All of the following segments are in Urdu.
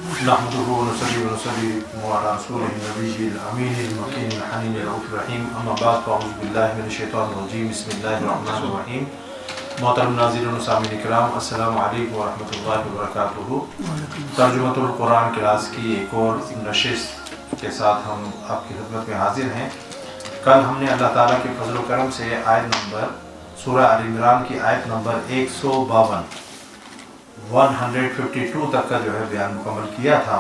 نحمده ونصلي ونسلم على رسوله النبي الأمين المكين الحنين الرؤوف الرحيم أما بعد فأعوذ بالله من الشيطان الرجيم بسم الله الرحمن الرحيم. محترم ناظرین و سامعین کرام، السلام علیکم ورحمۃ اللہ وبرکاتہ. ترجمۃ القرآن کلاس کی ایک اور نشست کے ساتھ ہم آپ کی خدمت میں حاضر ہیں. کل ہم نے اللہ تعالیٰ کے فضل و کرم سے آیت نمبر سورہ آل عمران کی آیت نمبر 152 تک کا جو ہے بیان مکمل کیا تھا،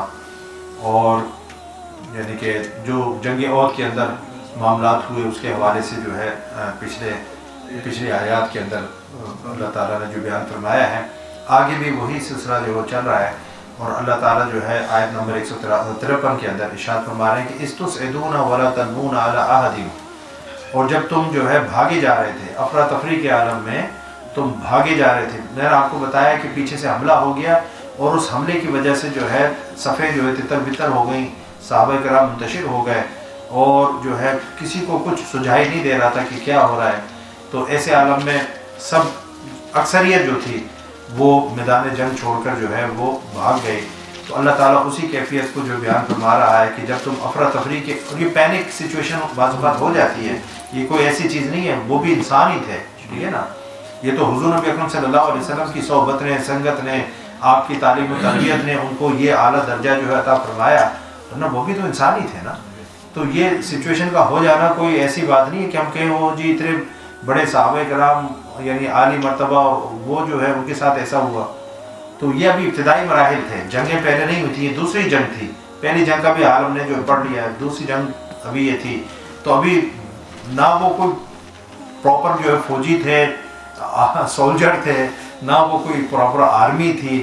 اور یعنی کہ جو جنگ احد کے اندر معاملات ہوئے اس کے حوالے سے جو ہے پچھلے آیات کے اندر اللہ تعالیٰ نے جو بیان فرمایا ہے، آگے بھی وہی سلسلہ جو چل رہا ہے. اور اللہ تعالیٰ جو ہے آیت نمبر 153 کے اندر ارشاد فرما رہے ہیں کہ استسعدون ولا تلوون علی احد، اور جب تم جو ہے بھاگے جا رہے تھے افراتفری کے عالم میں، تم بھاگے جا رہے تھے. میں نے آپ کو بتایا کہ پیچھے سے حملہ ہو گیا اور اس حملے کی وجہ سے جو ہے صفیں جو ہے تتر بتر ہو گئیں، صحابہ کرام منتشر ہو گئے اور جو ہے کسی کو کچھ سجھائی نہیں دے رہا تھا کہ کیا ہو رہا ہے. تو ایسے عالم میں سب اکثریت جو تھی وہ میدان جنگ چھوڑ کر جو ہے وہ بھاگ گئی. تو اللہ تعالیٰ اسی کیفیت کو جو بیان فرما رہا ہے کہ جب تم افراتفری کے، اور یہ پینک سچویشن بعض اوقات ہو جاتی ہے، یہ کوئی ایسی چیز نہیں ہے، وہ بھی انسان ہی تھے، ٹھیک ہے نا. یہ تو حضور نبی اکرم صلی اللہ علیہ وسلم کی صحبت نے، سنگت نے، آپ کی تعلیم و تربیت نے ان کو یہ اعلیٰ درجہ جو ہے عطا فرمایا، ورنہ وہ بھی تو انسان ہی تھے نا. تو یہ سچویشن کا ہو جانا کوئی ایسی بات نہیں ہے کہ ہم کہیں وہ جی اتنے بڑے صحابہ کرام یعنی عالی مرتبہ وہ جو ہے ان کے ساتھ ایسا ہوا. تو یہ ابھی ابتدائی مراحل تھے، جنگیں پہلے نہیں ہوئی تھیں، یہ دوسری جنگ تھی. پہلی جنگ کا بھی عالم نے جو پڑھ لیا ہے، دوسری جنگ ابھی یہ تھی. تو ابھی نہ وہ کوئی پراپر جو ہے فوجی تھے، سولجر تھے، نہ وہ کوئی پراپر آرمی تھی،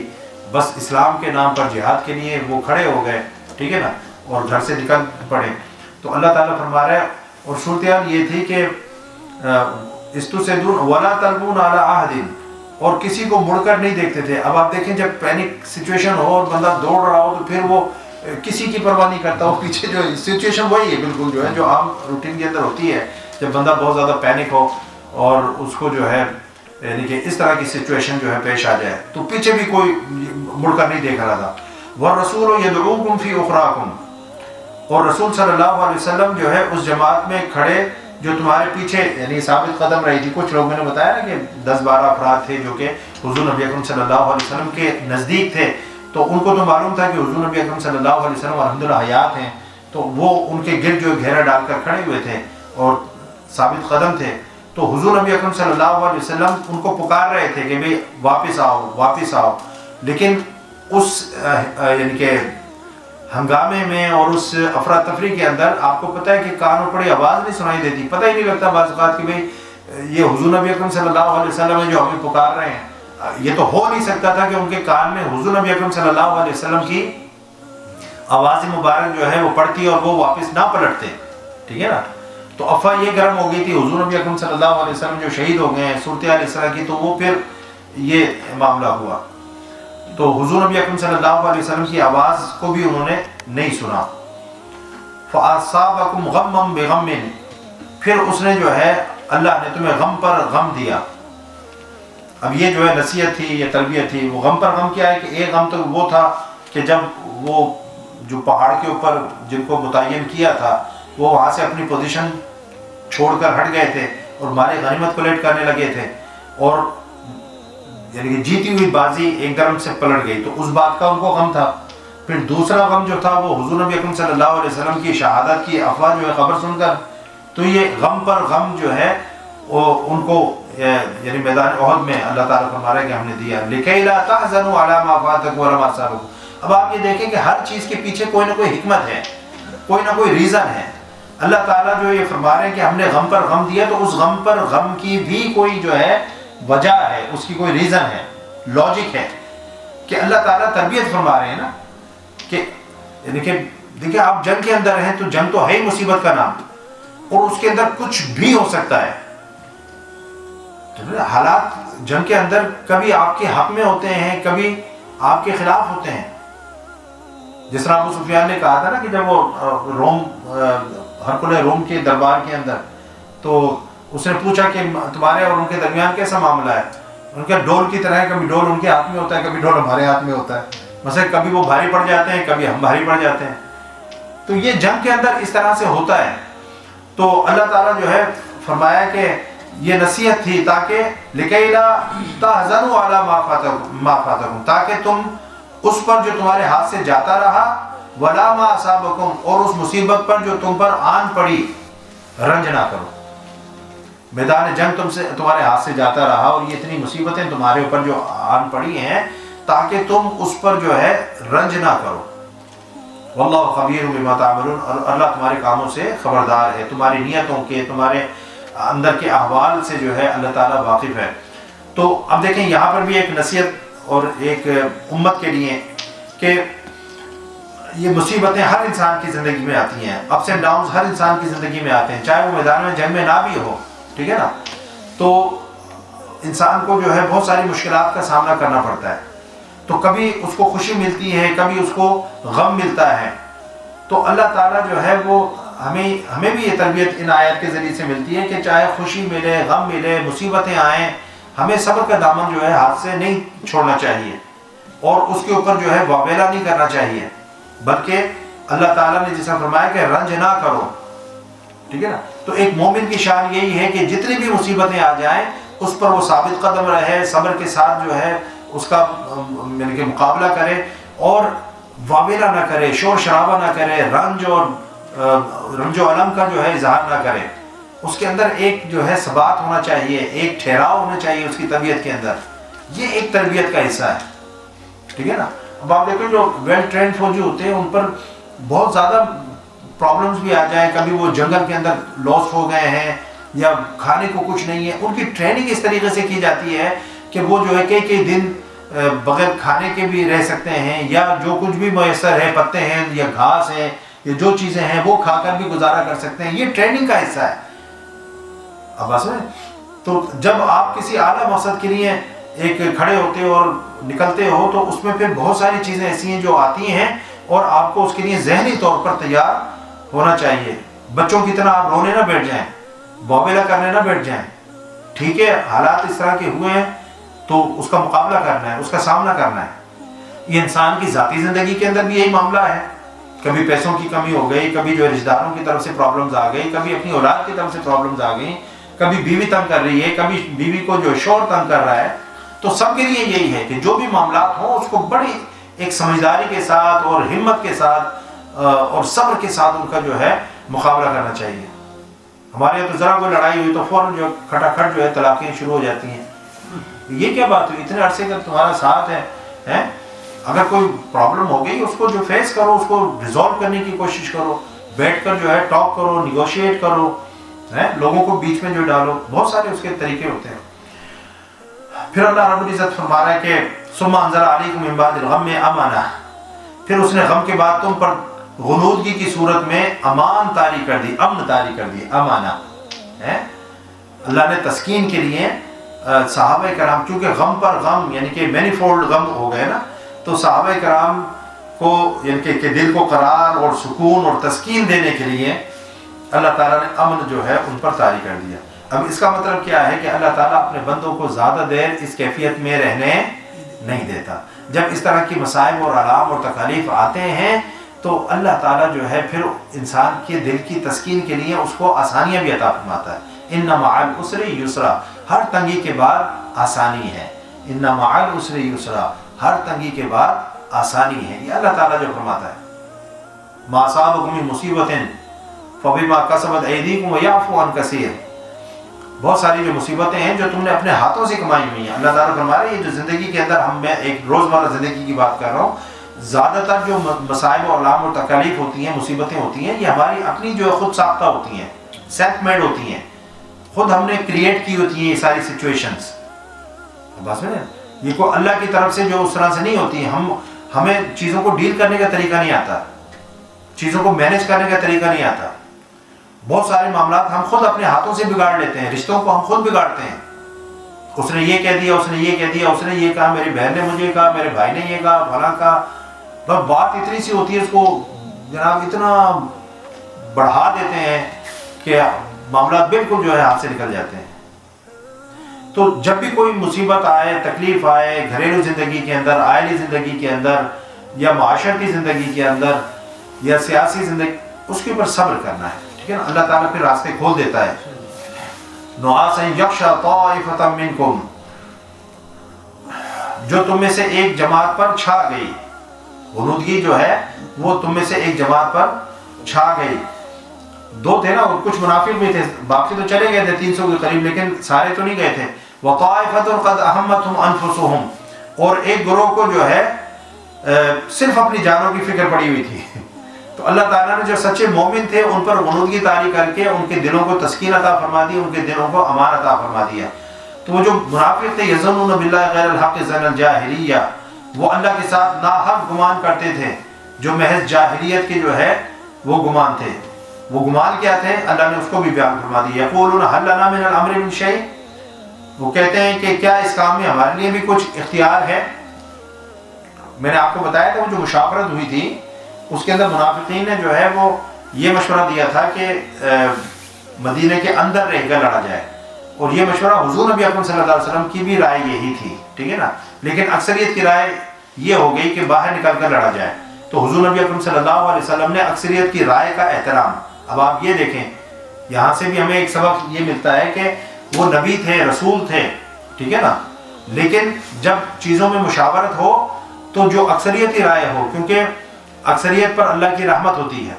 بس اسلام کے نام پر جہاد کے لیے وہ کھڑے ہو گئے، ٹھیک ہے نا، اور گھر سے نکل پڑے. تو اللہ تعالیٰ فرما رہا ہے، اور صورتحال یہ تھی کہ استسعدون ولا تلوون علی احد، اور کسی کو مڑ کر نہیں دیکھتے تھے. اب آپ دیکھیں جب پینک سچویشن ہو اور بندہ دوڑ رہا ہو تو پھر وہ کسی کی پرواہ نہیں کرتا، وہ پیچھے جو سچویشن وہی ہے بالکل جو ہے جو عام روٹین کے اندر ہوتی ہے جب بندہ بہت زیادہ پینک ہو اور اس کو جو ہے یعنی کہ اس طرح کی سچویشن جو ہے پیش آ جائے تو پیچھے بھی کوئی مڑ کر نہیں دیکھ رہا تھا. وَالرَّسُولُ يَدْعُوكُمْ فِي أُخْرَاكُمْ، اور رسول صلی اللہ علیہ وسلم جو ہے اس جماعت میں کھڑے جو تمہارے پیچھے یعنی ثابت قدم رہی تھی. کچھ لوگ میں نے بتایا نا کہ 10-12 افراد تھے جو کہ حضور نبی اکرم صلی اللہ علیہ وسلم کے نزدیک تھے. تو ان کو تو معلوم تھا کہ حضور نبی اکرم صلی اللہ علیہ وسلم الحمدللہ حیات ہیں، تو وہ ان کے گرد جو گھیرا ڈال کر کھڑے ہوئے تھے اور ثابت قدم تھے. تو حضور نبی اکرم صلی اللہ علیہ وسلم ان کو پکار رہے تھے کہ بھئی واپس آؤ واپس آؤ، لیکن اس یعنی کہ ہنگامے میں اور اس افراتفری کے اندر آپ کو پتہ ہے کہ کانوں پڑی آواز نہیں سنائی دیتی، پتہ ہی نہیں لگتا بعض اوقات کہ بھئی یہ حضور نبی اکرم صلی اللہ علیہ وسلم ہے جو ہمیں پکار رہے ہیں. یہ تو ہو نہیں سکتا تھا کہ ان کے کان میں حضور نبی اکرم صلی اللہ علیہ وسلم کی آواز مبارک جو ہے وہ پڑتی اور وہ واپس نہ پلٹتے، ٹھیک ہے نا. تو افواہ یہ گرم ہو گئی تھی، حضور نبی اکرم صلی اللہ علیہ وسلم جو شہید ہو گئے ہیں صورتحال اس طرح کی، تو وہ پھر یہ معاملہ ہوا. تو حضور نبی اکرم صلی اللہ علیہ وسلم کی آواز کو بھی انہوں نے نہیں سنا. فَأَصَابَكُمْ غَمًّا بِغَمٍّ، پھر اس نے جو ہے اللہ نے تمہیں غم پر غم دیا. اب یہ جو ہے نصیحت تھی، یہ تربیت تھی. وہ غم پر غم کیا ہے کہ ایک غم تو وہ تھا کہ جب وہ جو پہاڑ کے اوپر جن کو متعین کیا تھا وہ وہاں سے اپنی پوزیشن چھوڑ کر ہٹ گئے تھے اور مال غنیمت کلیکٹ کرنے لگے تھے، اور یعنی کہ جیتی ہوئی بازی ایک دم سے پلٹ گئی، تو اس بات کا ان کو غم تھا. پھر دوسرا غم جو تھا وہ حضور نبی اکرم صلی اللہ علیہ وسلم کی شہادت کی افواہ جو ہے خبر سن کر. تو یہ غم پر غم جو ہے وہ ان کو یعنی میدان احد میں اللہ تعالیٰ فرما رہا ہے کہ ہم نے دیا. لِكَيْ لَا تَحْزَنُوا عَلَىٰ مَا فَاتَكُمْ وَلَا مَا أَصَابَكُمْ. اب آپ یہ دیکھیں کہ ہر چیز کے پیچھے کوئی نہ کوئی حکمت ہے، کوئی نہ کوئی ریزن ہے. اللہ تعالیٰ جو یہ فرما رہے ہیں کہ ہم نے غم پر غم دیا، تو اس غم پر غم کی بھی کوئی جو ہے وجہ ہے، اس کی کوئی ریزن ہے، لاجک ہے کہ اللہ تعالیٰ تربیت فرما رہے ہیں نا کہ یعنی کہ دیکھیں آپ جنگ کے اندر ہیں تو جنگ تو ہے ہی مصیبت کا نام، اور اس کے اندر کچھ بھی ہو سکتا ہے. حالات جنگ کے اندر کبھی آپ کے حق میں ہوتے ہیں، کبھی آپ کے خلاف ہوتے ہیں. جس طرح ابو سفیان نے کہا تھا نا کہ جب وہ ہرقل روم کے دربار کے اندر، تو اس نے پوچھا کہ تمہارے اور ان کے درمیان کیسا معاملہ ہے. ان کا ڈول کی طرح ہے، کبھی ڈول ان کے ہاتھ میں ہوتا ہے، کبھی ڈول ہمارے ہاتھ میں ہوتا ہے. مثلا کبھی وہ بھاری پڑ جاتے ہیں، کبھی ہم بھاری پڑ جاتے ہیں. تو یہ جنگ کے اندر اس طرح سے ہوتا ہے. تو اللہ تعالیٰ جو ہے فرمایا کہ یہ نصیحت تھی تاکہ لِكَيْ لَا تَحْزَنُوا عَلَىٰ مَا فَاتَكُمْ، تاکہ تم اس پر جو تمہارے ہاتھ سے جاتا رہا، وَلَا مَا أَصَابَكُمْ، اور اس مصیبت پر جو تم پر آن پڑی رنج نہ کرو. میدان جنگ تمہارے ہاتھ سے جاتا رہا اور یہ اتنی مصیبتیں تمہارے اوپر جو آن پڑی ہیں تاکہ تم اس پر جو ہے رنج نہ کرو. واللہ خبیر بما تعملون، اور اللہ تمہارے کاموں سے خبردار ہے، تمہاری نیتوں کے، تمہارے اندر کے احوال سے جو ہے اللہ تعالیٰ واقف ہے. تو اب دیکھیں یہاں پر بھی ایک نصیحت اور ایک امت کے لیے کہ یہ مصیبتیں ہر انسان کی زندگی میں آتی ہیں، اپس اینڈ ڈاؤنز ہر انسان کی زندگی میں آتے ہیں، چاہے وہ میدان میں جنگ میں نہ بھی ہو، ٹھیک ہے نا. تو انسان کو جو ہے بہت ساری مشکلات کا سامنا کرنا پڑتا ہے. تو کبھی اس کو خوشی ملتی ہے، کبھی اس کو غم ملتا ہے. تو اللہ تعالیٰ جو ہے وہ ہمیں بھی یہ تربیت ان آیات کے ذریعے سے ملتی ہے کہ چاہے خوشی ملے، غم ملے، مصیبتیں آئیں، ہمیں صبر کا دامن جو ہے ہاتھ سے نہیں چھوڑنا چاہیے اور اس کے اوپر جو ہے واویلا نہیں کرنا چاہیے، بلکہ اللہ تعالیٰ نے جیسا فرمایا کہ رنج نہ کرو، ٹھیک ہے نا. تو ایک مومن کی شان یہی ہے کہ جتنی بھی مصیبتیں آ جائیں اس پر وہ ثابت قدم رہے، صبر کے ساتھ جو ہے اس کا یعنی کہ مقابلہ کرے اور واویلا نہ کرے، شور شرابہ نہ کرے، رنج و علم کا جو ہے اظہار نہ کرے. اس کے اندر ایک جو ہے ثبات ہونا چاہیے، ایک ٹھہراؤ ہونا چاہیے اس کی طبیعت کے اندر. یہ ایک تربیت کا حصہ ہے، ٹھیک ہے نا. اب آپ دیکھیں جو ویل ٹرینڈ فوجی ہوتے ہیں ان پر بہت زیادہ پرابلمز بھی آ جائیں، کبھی وہ جنگل کے اندر لاسٹ ہو گئے ہیں یا کھانے کو کچھ نہیں ہے، ان کی ٹریننگ اس طریقے سے کی جاتی ہے کہ وہ جو ہے کئی دن بغیر کھانے کے بھی رہ سکتے ہیں، یا جو کچھ بھی میسر ہے، پتے ہیں یا گھاس ہے یا جو چیزیں ہیں وہ کھا کر بھی گزارا کر سکتے ہیں. یہ ٹریننگ کا حصہ ہے. اب بس تو جب آپ کسی اعلیٰ مقصد کے لیے ایک کھڑے ہوتے ہو اور نکلتے ہو تو اس میں پھر بہت ساری چیزیں ایسی ہیں جو آتی ہیں اور آپ کو اس کے لیے ذہنی طور پر تیار ہونا چاہیے. بچوں کی طرح آپ رونے نہ بیٹھ جائیں، واویلا کرنے نہ بیٹھ جائیں. ٹھیک ہے، حالات اس طرح کے ہوئے ہیں تو اس کا مقابلہ کرنا ہے، اس کا سامنا کرنا ہے. یہ انسان کی ذاتی زندگی کے اندر بھی یہی معاملہ ہے. کبھی پیسوں کی کمی ہو گئی، کبھی جو رشتہ داروں کی طرف سے پرابلمز آ گئی، کبھی اپنی اولاد کی طرف سے پرابلمز آ گئی، کبھی بیوی تنگ کر رہی ہے، کبھی بیوی کو جو شوہر تنگ کر رہا ہے. تو سب کے لیے یہی ہے کہ جو بھی معاملات ہوں اس کو بڑی ایک سمجھداری کے ساتھ اور ہمت کے ساتھ اور صبر کے ساتھ ان کا جو ہے مقابلہ کرنا چاہیے. ہمارے یہاں تو ذرا کوئی لڑائی ہوئی تو فوراً جو کھٹاکھٹ جو ہے طلاقیں شروع ہو جاتی ہیں. یہ کیا بات ہوئی؟ اتنے عرصے کا تمہارا ساتھ ہے، اگر کوئی پرابلم ہو گئی اس کو جو فیس کرو، اس کو ریزالو کرنے کی کوشش کرو، بیٹھ کر جو ہے ٹاک کرو، نیگوشیٹ کرو، لوگوں کو بیچ میں جو ڈالو. بہت سارے اس کے طریقے ہوتے ہیں. پھر اللہ رب العزت فرما رہا ہے کہ ثم انزل علیکم من بعد الغم امانہ، پھر اس نے غم کے بعد تم پر غنودگی کی صورت میں امان طاری کر دی، امن طاری کر دی. امانہ اللہ نے تسکین کے لیے صحابہ کرام، چونکہ غم پر غم یعنی کہ مینی فولڈ غم ہو گئے نا، تو صحابہ کرام کو یعنی کہ دل کو قرار اور سکون اور تسکین دینے کے لیے اللہ تعالیٰ نے امن جو ہے ان پر طاری کر دیا. اب اس کا مطلب کیا ہے کہ اللہ تعالیٰ اپنے بندوں کو زیادہ دیر اس کیفیت میں رہنے نہیں دیتا. جب اس طرح کی مصائب اور آلام اور تکالیف آتے ہیں تو اللہ تعالیٰ جو ہے پھر انسان کے دل کی تسکین کے لیے اس کو آسانیاں بھی عطا فرماتا ہے. ان مع العسر یسرا، ہر تنگی کے بعد آسانی ہے. ان مع العسر یسرا، ہر تنگی کے بعد آسانی ہے. یہ اللہ تعالیٰ جو فرماتا ہے. ما اصابکم من مصیبت فبما کسبت ایدیکم ویعفو عن کثیر، بہت ساری جو مصیبتیں ہیں جو تم نے اپنے ہاتھوں سے کمائی ہوئی ہیں. اللہ تعالیٰ فرما رہے ہیں یہ جو زندگی کے اندر میں ایک روزمرہ زندگی کی بات کر رہا ہوں، زیادہ تر جو مصائب و علام اور تکالیف ہوتی ہیں، مصیبتیں ہوتی ہیں، یہ ہماری اپنی جو ہے خود ساختہ ہوتی ہیں، سیلف میڈ ہوتی ہیں، خود ہم نے کریٹ کی ہوتی ہیں یہ ساری سچویشنز. بس میں یہ کوئی اللہ کی طرف سے جو اس طرح سے نہیں ہوتی. ہمیں چیزوں کو ڈیل کرنے کا طریقہ نہیں آتا، چیزوں کو مینیج کرنے کا طریقہ نہیں آتا. بہت سارے معاملات ہم خود اپنے ہاتھوں سے بگاڑ لیتے ہیں، رشتوں کو ہم خود بگاڑتے ہیں. اس نے یہ کہہ دیا، اس نے یہ کہہ دیا، اس نے یہ کہا، میری بہن نے مجھے کہا، میرے بھائی نے یہ کہا، فلاں کہا. بس بات اتنی سی ہوتی ہے اس کو جناب اتنا بڑھا دیتے ہیں کہ معاملات بالکل جو ہے ہاتھ سے نکل جاتے ہیں. تو جب بھی کوئی مصیبت آئے، تکلیف آئے، گھریلو زندگی کے اندر، عائلی زندگی کے اندر، یا معاشرتی زندگی کے اندر یا سیاسی زندگی، اس کے اوپر صبر کرنا ہے، ٹھیک ہے نا. اللہ تعالیٰ پھر راستے کھول دیتا ہے. نعاسا یغشی طائفۃ منکم، جو تم میں سے ایک جماعت پر چھا گئی. غنودگی جو ہے وہ تم میں سے ایک جماعت پر چھا گئی. دو تھے نا، اور کچھ منافق بھی تھے، باقی تو چلے گئے تھے 300 کے قریب، لیکن سارے تو نہیں گئے تھے. وطائفۃ قد اہمتہم انفسہم، اور ایک گروہ کو جو ہے صرف اپنی جانوں کی فکر پڑی ہوئی تھی. تو اللہ تعالیٰ نے جو سچے مومن تھے ان پر غنودگی طاری کر کے ان کے دلوں کو تسکین عطا فرما دی، ان کے دلوں کو امان عطا فرما دیا. تو وہ جو منافق تھے یظنون باللہ غیر الحق ظن الجاہلیہ، وہ اللہ کے ساتھ ناحق گمان کرتے تھے، جو محض جاہلیت کے جو ہے وہ گمان تھے. وہ گمان کیا تھے اللہ نے اس کو بھی بیان فرما دیا. یقولون هل لنا من الامر من شیء، وہ کہتے ہیں کہ کیا اس کام میں ہمارے لیے بھی کچھ اختیار ہے. میں نے آپ کو بتایا تھا وہ جو مشاورت ہوئی تھی اس کے اندر منافقین نے جو ہے وہ یہ مشورہ دیا تھا کہ مدینے کے اندر رہ کر لڑا جائے، اور یہ مشورہ حضور نبی اکرم صلی اللہ علیہ وسلم کی بھی رائے یہی تھی، ٹھیک ہے نا. لیکن اکثریت کی رائے یہ ہو گئی کہ باہر نکل کر لڑا جائے. تو حضور نبی اکرم صلی اللہ علیہ وسلم نے اکثریت کی رائے کا احترام. اب آپ یہ دیکھیں، یہاں سے بھی ہمیں ایک سبق یہ ملتا ہے کہ وہ نبی تھے، رسول تھے، ٹھیک ہے نا، لیکن جب چیزوں میں مشاورت ہو تو جو اکثریتی رائے ہو، کیونکہ اکثریت پر اللہ کی رحمت ہوتی ہے.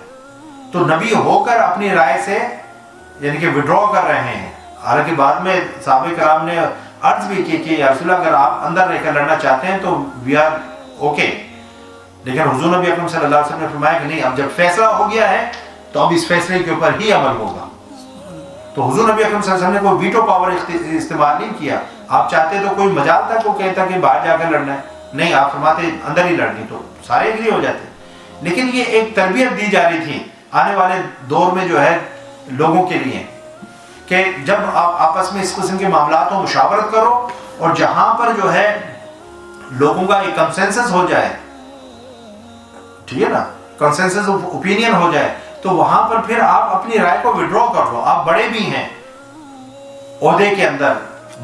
تو نبی ہو کر اپنی رائے سے یعنی کہ وڈرا کر رہے ہیں. حالانکہ بعد میں صحابہ کرام نے عرض بھی کی کہ یا رسول اللہ اگر آپ اندر رہ کر لڑنا چاہتے ہیں تو وی آر اوکے، لیکن حضور نبی اکرم صلی اللہ علیہ وسلم نے فرمایا کہ نہیں، اب جب فیصلہ ہو گیا ہے تو اب اس فیصلے کے اوپر ہی عمل ہوگا. تو حضور نبی اکرم صلی اللہ علیہ وسلم نے کوئی ویٹو پاور استعمال نہیں کیا. آپ چاہتے تو کوئی مجال تک وہ کہتا کہ باہر جا کر لڑنا ہے، نہیں، آپ فرماتے اندر ہی لڑنی، تو سارے ایگری ہو جاتے. لیکن یہ ایک تربیت دی جا رہی تھی آنے والے دور میں جو ہے لوگوں کے لیے کہ جب آپ آپس میں اس قسم کے معاملات ہو مشاورت کرو، اور جہاں پر جو ہے لوگوں کا ایک کنسنسس ہو جائے، ٹھیک ہے نا، کنسنسس اوپینین ہو جائے، تو وہاں پر پھر آپ اپنی رائے کو وڈرا کر لو. آپ بڑے بھی ہیں عہدے کے اندر،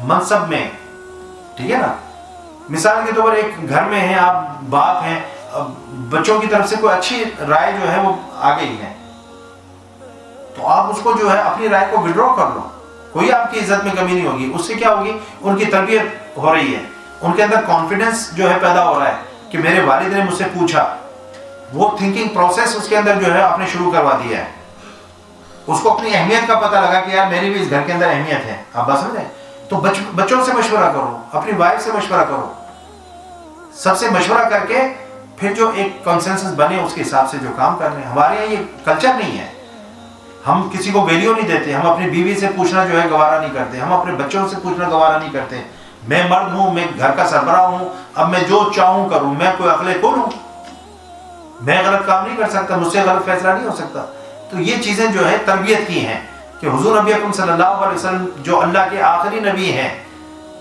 منصب میں، ٹھیک ہے نا. مثال کے طور پر ایک گھر میں ہیں آپ، باپ ہیں، بچوں کی طرف سے کوئی اچھی رائے جو ہے وہ آ گئی ہے، تو آپ اس کو جو ہے اپنی رائے کو وڈرا کر لو. کوئی آپ کی عزت میں کمی نہیں ہوگی. اس سے کیا ہوگی، ان کی تربیت ہو رہی ہے، ان کے اندر کانفیڈنس جو ہے پیدا ہو رہا ہے کہ میرے والد نے مجھ سے پوچھا. وہ تھنکنگ پروسیس اس کے اندر جو ہے آپ نے شروع کروا دیا ہے. اس کو اپنی اہمیت کا پتہ لگا کہ یار میری بھی اس گھر کے اندر اہمیت ہے. آپ بات سمجھیں؟ تو بچوں سے مشورہ کرو، اپنی وائف سے مشورہ کرو، سب سے مشورہ کر کے پھر جو ایک کنسنسس بنے اس کے حساب سے جو کام کر رہے ہیں. ہمارے یہاں یہ کلچر نہیں ہے، ہم کسی کو ویلیو نہیں دیتے. ہم اپنی بیوی سے پوچھنا جو ہے گوارا نہیں کرتے، ہم اپنے بچوں سے پوچھنا گوارا نہیں کرتے. میں مرد ہوں، میں گھر کا سربراہ ہوں، اب میں جو چاہوں کروں، میں کوئی عقل کل ہوں، میں غلط کام نہیں کر سکتا، مجھ سے غلط فیصلہ نہیں ہو سکتا. تو یہ چیزیں جو ہے تربیت کی ہیں کہ حضور نبی اکرم صلی اللہ علیہ وسلم جو اللہ کے آخری نبی ہیں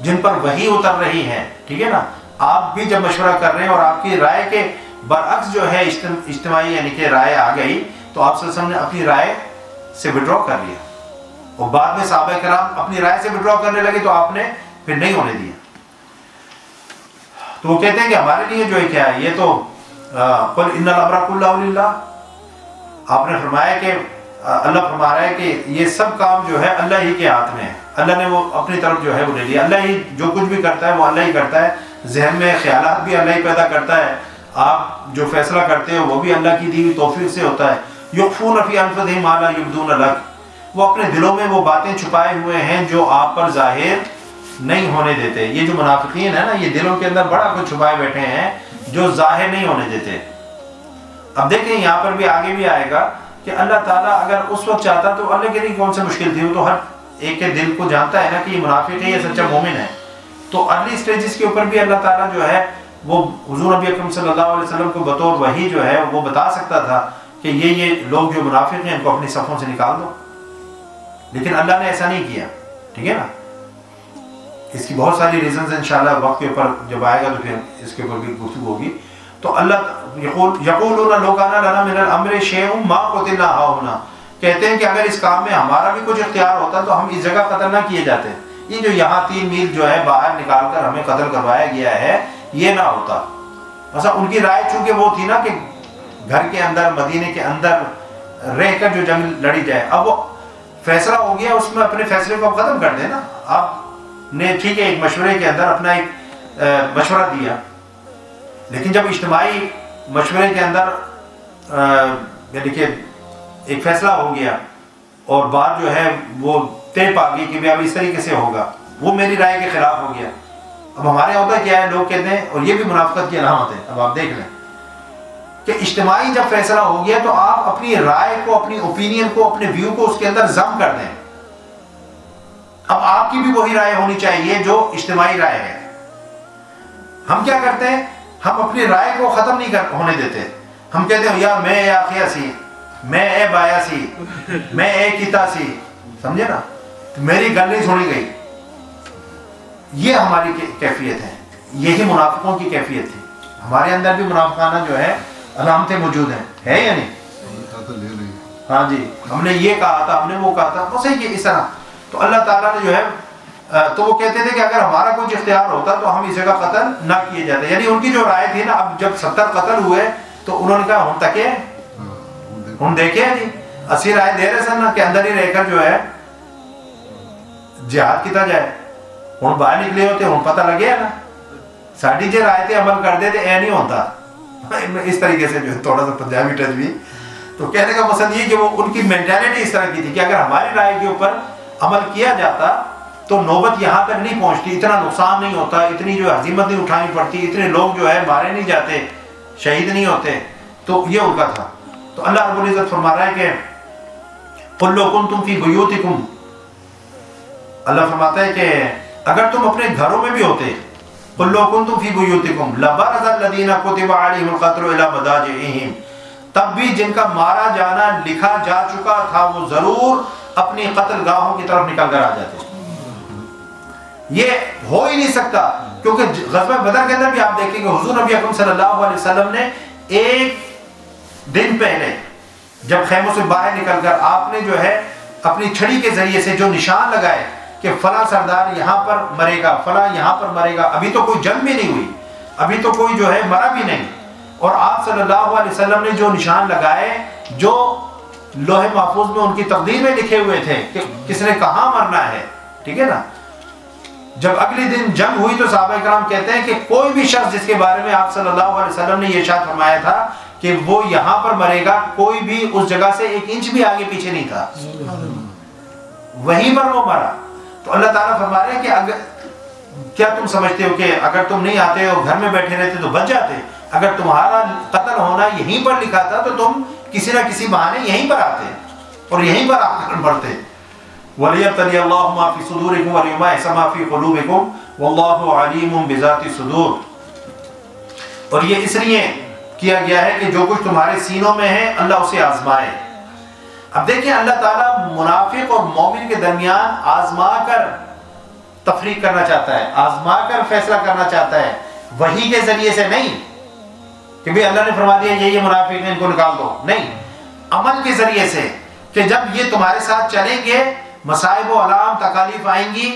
جن پر وحی اتر رہی ہے، ٹھیک ہے نا، آپ بھی جب مشورہ کر رہے ہیں اور آپ کی رائے کے برعکس جو ہے اجتماعی یعنی کہ رائے آ گئی، تو آپ صلی اللہ علیہ وسلم نے اپنی رائے سے وڈرا کر لیا. اور بعد میں صحابہ کرام اپنی رائے سے وڈرا کرنے لگے تو آپ نے پھر نہیں ہونے دیا. تو وہ کہتے ہیں کہ ہمارے لیے جو ہے کیا ہے، یہ تو قل ان الامر کلہ للہ. آپ نے فرمایا کہ اللہ فرما رہا ہے کہ یہ سب کام جو ہے اللہ ہی کے ہاتھ میں ہے. اللہ نے وہ اپنی طرف جو ہے وہ لے لیا. اللہ ہی جو کچھ بھی کرتا ہے وہ اللہ ہی کرتا ہے. ذہن میں خیالات بھی اللہ ہی پیدا کرتا ہے. آپ جو فیصلہ کرتے ہو وہ بھی اللہ کی دی ہوئی توفیق سے ہوتا ہے. یخفون فی انفسہم ما لا یبدون لک، وہ اپنے دلوں میں وہ باتیں چھپائے ہوئے ہیں جو آپ پر ظاہر نہیں ہونے دیتے. یہ جو منافقین ہیں نا، یہ دلوں کے اندر بڑا کچھ چھپائے بیٹھے ہیں جو ظاہر نہیں ہونے دیتے. اب دیکھیں یہاں پر بھی آگے بھی آئے گا کہ اللہ تعالیٰ اگر اس وقت چاہتا تو اللہ کے لیے کون سے مشکل تھی. وہ تو ہر ایک کے دل کو جانتا ہے نا کہ یہ منافق ہے، یہ سچا مومن ہے. تو ارلی سٹیجز کے اوپر بھی اللہ تعالیٰ جو ہے وہ حضور نبی اکرم صلی اللہ علیہ وسلم کو بطور وحی جو ہے وہ بتا سکتا تھا کہ یہ لوگ جو منافق ہیں ان کو اپنی صفوں سے نکال دو. لیکن اللہ نے ایسا نہیں کیا، ٹھیک ہے نا. اس کی بہت ساری ریزنز انشاءاللہ وقت کے اوپر جب آئے گا تو پھر اس کے اوپر بھی گفتگو ہوگی. تو اللہ یقولون لو کان لنا من الامر شیء ما قتلنا ہاہنا، کہتے ہیں کہ اگر اس کام میں ہمارا بھی کچھ اختیار ہوتا تو ہم اس جگہ قتل نہ کیے جاتے. یہ جو یہاں 3 میل جو ہے باہر نکال کر ہمیں قتل کروایا گیا ہے یہ نہ ہوتا. مثلا ان کی رائے چونکہ وہ تھی نا کہ گھر کے اندر مدینے کے اندر رہ کر جو جنگ لڑی جائے، اب وہ فیصلہ ہو گیا، اس میں اپنے فیصلے کو ختم کر دیں نا. آپ نے ٹھیک ہے ایک مشورے کے اندر اپنا ایک مشورہ دیا، لیکن جب اجتماعی مشورے کے اندر یعنی کہ ایک فیصلہ ہو گیا اور بات جو ہے وہ طے پا گئی کہ اب اس طریقے سے ہوگا، وہ میری رائے کے خلاف ہو گیا. اب ہمارے ہوتا کیا ہے، لوگ کہتے ہیں، اور یہ بھی منافقت کی علامت ہے، اب آپ دیکھ لیں کہ اجتماعی جب فیصلہ ہو گیا تو آپ اپنی رائے کو، اپنی اوپینین کو، اپنے ویو کو اس کے اندر ضم کر دیں. اب آپ کی بھی وہی رائے ہونی چاہیے جو اجتماعی رائے ہے. ہم کیا کرتے ہیں، ہم اپنی رائے کو ختم نہیں ہونے دیتے. ہم کہتے ہیں یار میں اے آخیا سی، میں اے بایا سی، میں اے کیتا سی، سمجھے نا، میری گل نہیں سنی گئی. یہ ہماری کیفیت ہے، یہی منافقوں کی کیفیت تھی. ہمارے اندر بھی منافقانہ جو ہے علامتیں موجود ہیں، ہے یا نہیں؟ ہاں جی، ہم نے یہ کہا تھا، ہم نے وہ کہا تھا، بس یہ اس طرح. تو اللہ تعالیٰ نے جو ہے تو وہ کہتے تھے کہ اگر ہمارا کچھ اختیار ہوتا تو ہم اسے کا قتل نہ کیے جاتے. یعنی ان کی جو رائے تھی نا، اب جب 70 قتل ہوئے تو انہوں نے کہا ہن تکے ہن دیکھے جی اسی رائے دے رہے سن کہ اندر ہی رہ کر جو ہے جہاد کیتا جائے. ہن باہر نکلے ہوتے، ہن پتہ لگے نا ساڈی جو رائے تے عمل کر دے تے اے نہیں ہوتا. اس طریقے سے جو ہے تھوڑا سا پنجابی ٹچ بھی. تو کہنے کا مقصد یہ کہ وہ ان کی مینٹالٹی اس طرح کی تھی کہ اگر ہماری رائے کے اوپر عمل کیا جاتا تو نوبت یہاں تک نہیں پہنچتی، اتنا نقصان نہیں ہوتا، اتنی جو ہزیمت نہیں اٹھانی پڑتی، اتنے لوگ جو ہے مارے نہیں جاتے، شہید نہیں ہوتے. تو یہ ان کا تھا. تو اللہ رب العزت فرما رہا ہے کہ قُلْ لَوْ كُنْتُمْ فِي بُيُوتِكُمْ، اللہ فرماتا ہے کہ اگر تم اپنے گھروں میں بھی ہوتے، قُلْ لَوْ كُنْتُمْ فِي بُيُوتِكُمْ لَبَرَزَ الَّذِينَ كُتِبَ عَلَيْهِمُ الْقَتْلُ إِلَى مَضَاجِعِهِمْ، تب بھی جن کا مارا جانا لکھا جا چکا تھا وہ ضرور اپنی قتل گاہوں کی طرف نکل کر آ جاتے. یہ ہو ہی نہیں سکتا، کیونکہ غزوہ بدر کے اندر بھی آپ دیکھیں گے حضور نبی اکرم صلی اللہ علیہ وسلم نے ایک دن پہلے جب خیموں سے باہر نکل کر آپ نے جو ہے اپنی چھڑی کے ذریعے سے جو نشان لگائے کہ فلاں سردار یہاں پر مرے گا، فلاں یہاں پر مرے گا. ابھی تو کوئی جنگ بھی نہیں ہوئی، ابھی تو کوئی جو ہے مرا بھی نہیں، اور آپ صلی اللہ علیہ وسلم نے جو نشان لگائے جو لوح محفوظ میں ان کی تقدیر میں لکھے ہوئے تھے کہ کس نے کہاں مرنا ہے، ٹھیک ہے نا. جب اگلی دن جنگ ہوئی تو صحابہ کرام کہتے ہیں کہ کوئی بھی شخص جس کے بارے میں آپ صلی اللہ علیہ وسلم نے یہ ارشاد فرمایا تھا کہ وہ یہاں پر مرے گا، کوئی بھی اس جگہ سے 1 انچ بھی آگے پیچھے نہیں تھا، وہیں پر وہ مرا. تو اللہ تعالیٰ فرما رہے ہیں کہ اگر کیا تم سمجھتے ہو کہ اگر تم نہیں آتے اور گھر میں بیٹھے رہتے تو بچ جاتے؟ اگر تمہارا قتل ہونا یہیں پر لکھا تھا تو تم کسی نہ کسی بہانے یہیں پر آتے اور یہیں پر آ کر مرتے. وَلِيَبْتَلِيَ اللَّهُ مَا فِي صُدُورِكُمْ وَلِيُمَحِصَ مَا فِي قُلُوبِكُمْ وَاللَّهُ عَلِيمٌ بِذَاتِ الصُّدُورِ. اور یہ اس لیے کیا گیا ہے کہ جو کچھ تمہارے سینوں میں ہے اللہ اسے آزمائے. اب دیکھیں اللہ تعالیٰ منافق اور مومن کے درمیان آزما کر تفریق کرنا چاہتا ہے، آزما کر فیصلہ کرنا چاہتا ہے، وحی کے ذریعے سے نہیں کہ بھی اللہ نے فرما دیا یہ منافق ہیں ان کو نکال دو، نہیں، عمل کے ذریعے سے کہ جب یہ تمہارے ساتھ چلیں گے مصائب و علام تکالیف آئیں گی،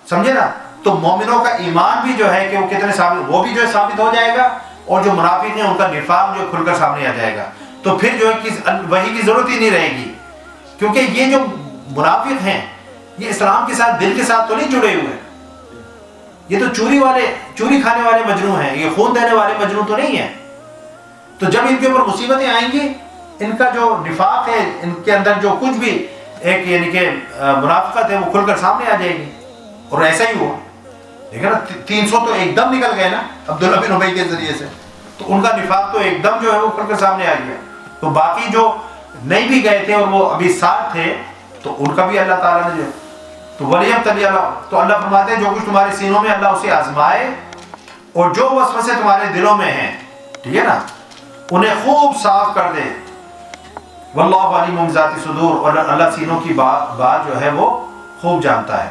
سمجھے نا، تو مومنوں کا ایمان بھی جو ہے کہ وہ کتنے ثابت، وہ بھی جو ہے ثابت ہو جائے گا، اور جو منافق ہیں ان کا نفاق جو کھل کر سامنے آ جائے گا. تو پھر جو ہے وحی کی ضرورت ہی نہیں رہے گی، کیونکہ یہ جو منافق ہیں یہ اسلام کے ساتھ دل کے ساتھ تو نہیں جڑے ہوئے، یہ تو چوری کھانے والے مجنوں ہیں، یہ خون دینے والے مجنوں تو نہیں ہیں. تو جب ان کے اوپر مصیبتیں آئیں گی، ان کا جو نفاق ہے، ان کے اندر جو کچھ بھی ایک یعنی کہ منافقت ہے وہ کھل کر سامنے آ جائے گی. اور ایسا ہی ہوا، لیکن 300 تو ایک دم نکل گئے نا عبداللہ بن ابی کے ذریعے سے، تو ان کا نفاق تو ایک دم جو ہے وہ کھل کر سامنے آ گیا. تو باقی جو نہیں بھی گئے تھے اور وہ ابھی ساتھ تھے تو ان کا بھی اللہ تعالیٰ نے جو تو وَلِيَبْتَلِيَ اللَّهُ، تو اللہ فرماتے ہیں جو کچھ تمہارے سینوں میں اللہ اسے آزمائے، اور جو وسوسے تمہارے دلوں میں ہیں، ٹھیک ہے نا، انہیں خوب صاف کر دے. واللہ علیم بذات الصدور، اور اللہ سینوں کی بات جو ہے وہ خوب جانتا ہے.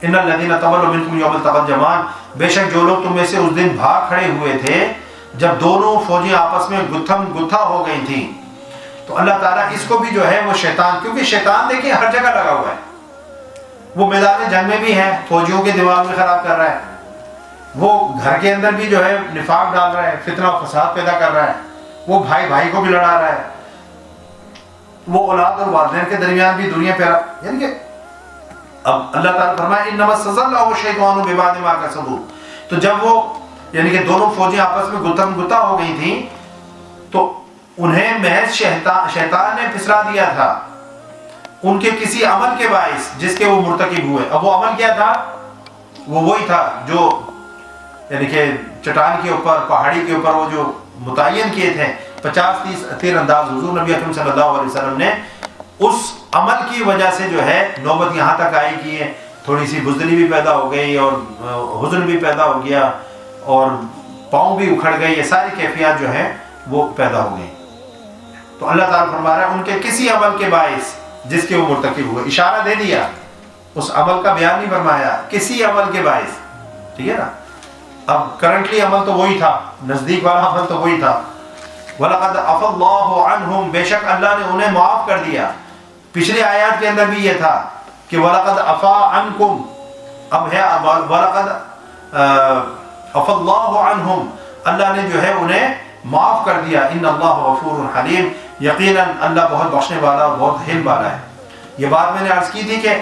ان الذین تولوا منکم یوم التقى الجمعان، بے شک جو لوگ تم میں سے اس دن بھاگ کھڑے ہوئے تھے جب دونوں فوجیں آپس میں گتھا ہو گئی تھیں. تو اللہ تعالیٰ اس کو بھی جو ہے وہ شیطان، کیونکہ شیطان دیکھیں ہر جگہ لگا ہوا ہے، وہ میدان جنگ میں بھی ہے، فوجیوں کے دماغ میں خراب کر رہا ہے، وہ گھر کے اندر بھی جو ہے نفاق ڈال رہا ہے، فتنہ و فساد پیدا کر رہا ہے، وہ بھائی بھائی کو بھی لڑا رہا ہے، وہ اولاد اور والدین کے درمیان بھی دنیا پہ یعنی کہ اب اللہ تعالیٰ فرمائے انما استزلہ الشیطان ببعض ما کسبوا، تو جب وہ یعنی کہ دونوں فوجیں آپس میں گتم گتا ہو گئی تھیں تو انہیں محض شیطان نے پھسلا دیا تھا ان کے کسی عمل کے باعث جس کے وہ مرتکب ہوئے۔ اب وہ عمل کیا تھا؟ وہ وہی تھا جو یعنی کہ چٹان کے اوپر، پہاڑی کے اوپر وہ جو متعین کیے تھے 50-30 تیر انداز حضور نبی اکرم صلی اللہ علیہ وسلم نے، اس عمل کی وجہ سے جو ہے نوبت یہاں تک آئی کہ تھوڑی سی بزدلی بھی پیدا ہو گئی اور حزن بھی پیدا ہو گیا اور پاؤں بھی اکھڑ گئے، یہ ساری کیفیات جو ہیں وہ پیدا ہو گئی۔ تو اللہ تعالیٰ فرما رہا ہے ان کے کسی عمل کے باعث جس کے وہ مرتکب ہوئے، اشارہ دے دیا، اس عمل کا بیان نہیں فرمایا، کسی عمل کے باعث، ٹھیک ہے نا۔ اب کرنٹلی عمل تو وہی تھا، نزدیک والا عمل تو وہی تھا۔ وَلَقَدْ عَفَا اللَّهُ عَنْهُمْ، بے شک اللہ نے انہیں معاف کر دیا۔ پچھلی آیات کے اندر بھی یہ تھا کہ وَلَقَدْ عَفَا عَنْكُمْ، اب ہے وَلَقَدْ عَفَا اللَّهُ عَنْهُمْ، اللہ نے جو ہے انہیں معاف کر دیا۔ ان اللہ غفور حلیم، یقیناً اللہ بہت بخشنے والا اور بہت حلم والا ہے۔ یہ بات میں نے عرض کی تھی کہ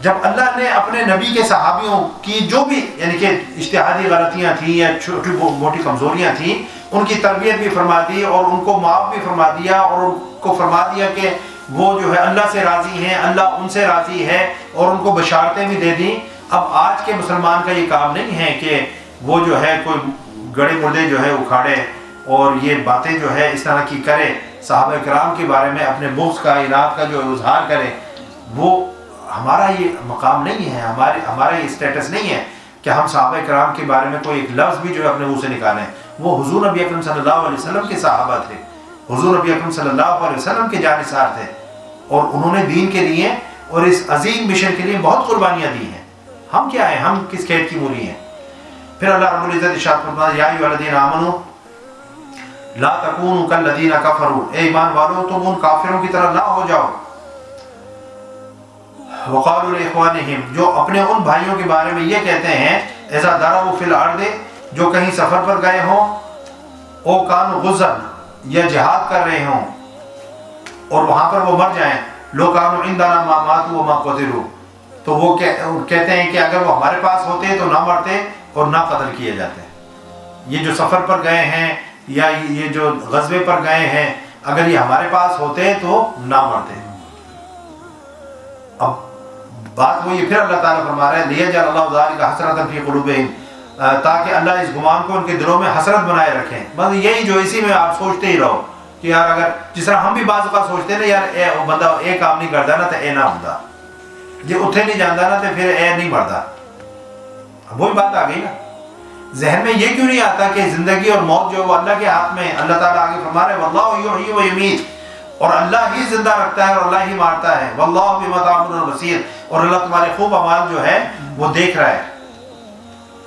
جب اللہ نے اپنے نبی کے صحابیوں کی جو بھی یعنی کہ اجتہادی غلطیاں تھیں یا چھوٹی موٹی کمزوریاں تھیں ان کی تربیت بھی فرما دی اور ان کو معاف بھی فرما دیا اور ان کو فرما دیا کہ وہ جو ہے اللہ سے راضی ہیں، اللہ ان سے راضی ہے، اور ان کو بشارتیں بھی دے دیں۔ اب آج کے مسلمان کا یہ کام نہیں ہے کہ وہ جو ہے کوئی گڑے مردے جو ہے اکھاڑے اور یہ باتیں جو ہے اس طرح کی کرے، صحابہ کرام کے بارے میں اپنے بغض کا، اناد کا جو اظہار کرے۔ وہ ہمارا یہ مقام نہیں ہے، ہمارا یہ اسٹیٹس نہیں ہے کہ ہم صحابہ کرام کے بارے میں کوئی ایک لفظ بھی جو ہے اپنے منہ سے نکالیں۔ وہ حضور نبی اکرم صلی اللہ علیہ وسلم کے صحابہ تھے، حضور نبی اکرم صلی اللہ علیہ وسلم کے جانثار تھے، اور انہوں نے دین کے لیے اور اس عظیم مشن کے لیے بہت قربانیاں دی ہیں۔ ہم کیا ہیں؟ ہم کس کھیت کی مولی ہیں؟ پھر اللہ رب العزت ارشاد فرماتا ہے یا ایھا الذین آمنوا لا تکونوا کالذین کفروا، اے ایمان والو تم ان کافروں کی طرح نہ ہو جاؤ۔ وقالوا لاخوانہم، جو اپنے ان بھائیوں کے بارے میں یہ کہتے ہیں اذا ضربوا فی الارض، جو کہیں سفر پر گئے ہوں، او کانوا غزا، یا جہاد کر رہے ہوں اور وہاں پر وہ مر جائیں، لو کانوا عندنا ما ماتوا وما قتلوا، تو وہ کہتے ہیں کہ اگر وہ ہمارے پاس ہوتے تو نہ مرتے اور نہ قتل کیے جاتے۔ یہ جو سفر پر گئے ہیں یا یہ جو غزوے پر گئے ہیں، اگر یہ ہمارے پاس ہوتے تو نہ مرتے۔ اب بات وہی پھر اللہ تعالیٰ فرما رہے ہیں لیجعل اللہ ذلک حسرۃ فی قلوبہم، تاکہ اللہ اس گمان کو ان کے دلوں میں حسرت بنائے رکھیں۔ بس یہی جو اسی میں آپ سوچتے ہی رہو کہ یار اگر جس طرح ہم بھی بعض اوقات سوچتے ہیں نا یار وہ بندہ ایک کام نہیں کرتا نا تو اے نہ ہوتا، جی اتنے نہیں جانتا نا تو پھر اے نہیں مرتا۔ وہی بات آ گئی نا، ذہن میں یہ کیوں نہیں آتا کہ زندگی اور موت جو ہے وہ اللہ کے ہاتھ میں، اللہ تعالیٰ آگے فرما رہے واللہ یحیی و یمیت، اور اللہ ہی زندہ رکھتا ہے اور اللہ ہی مارتا ہے، واللہ بما تعملون بصیر، اور اللہ تمہارے خوب اعمال جو ہے وہ دیکھ رہا ہے۔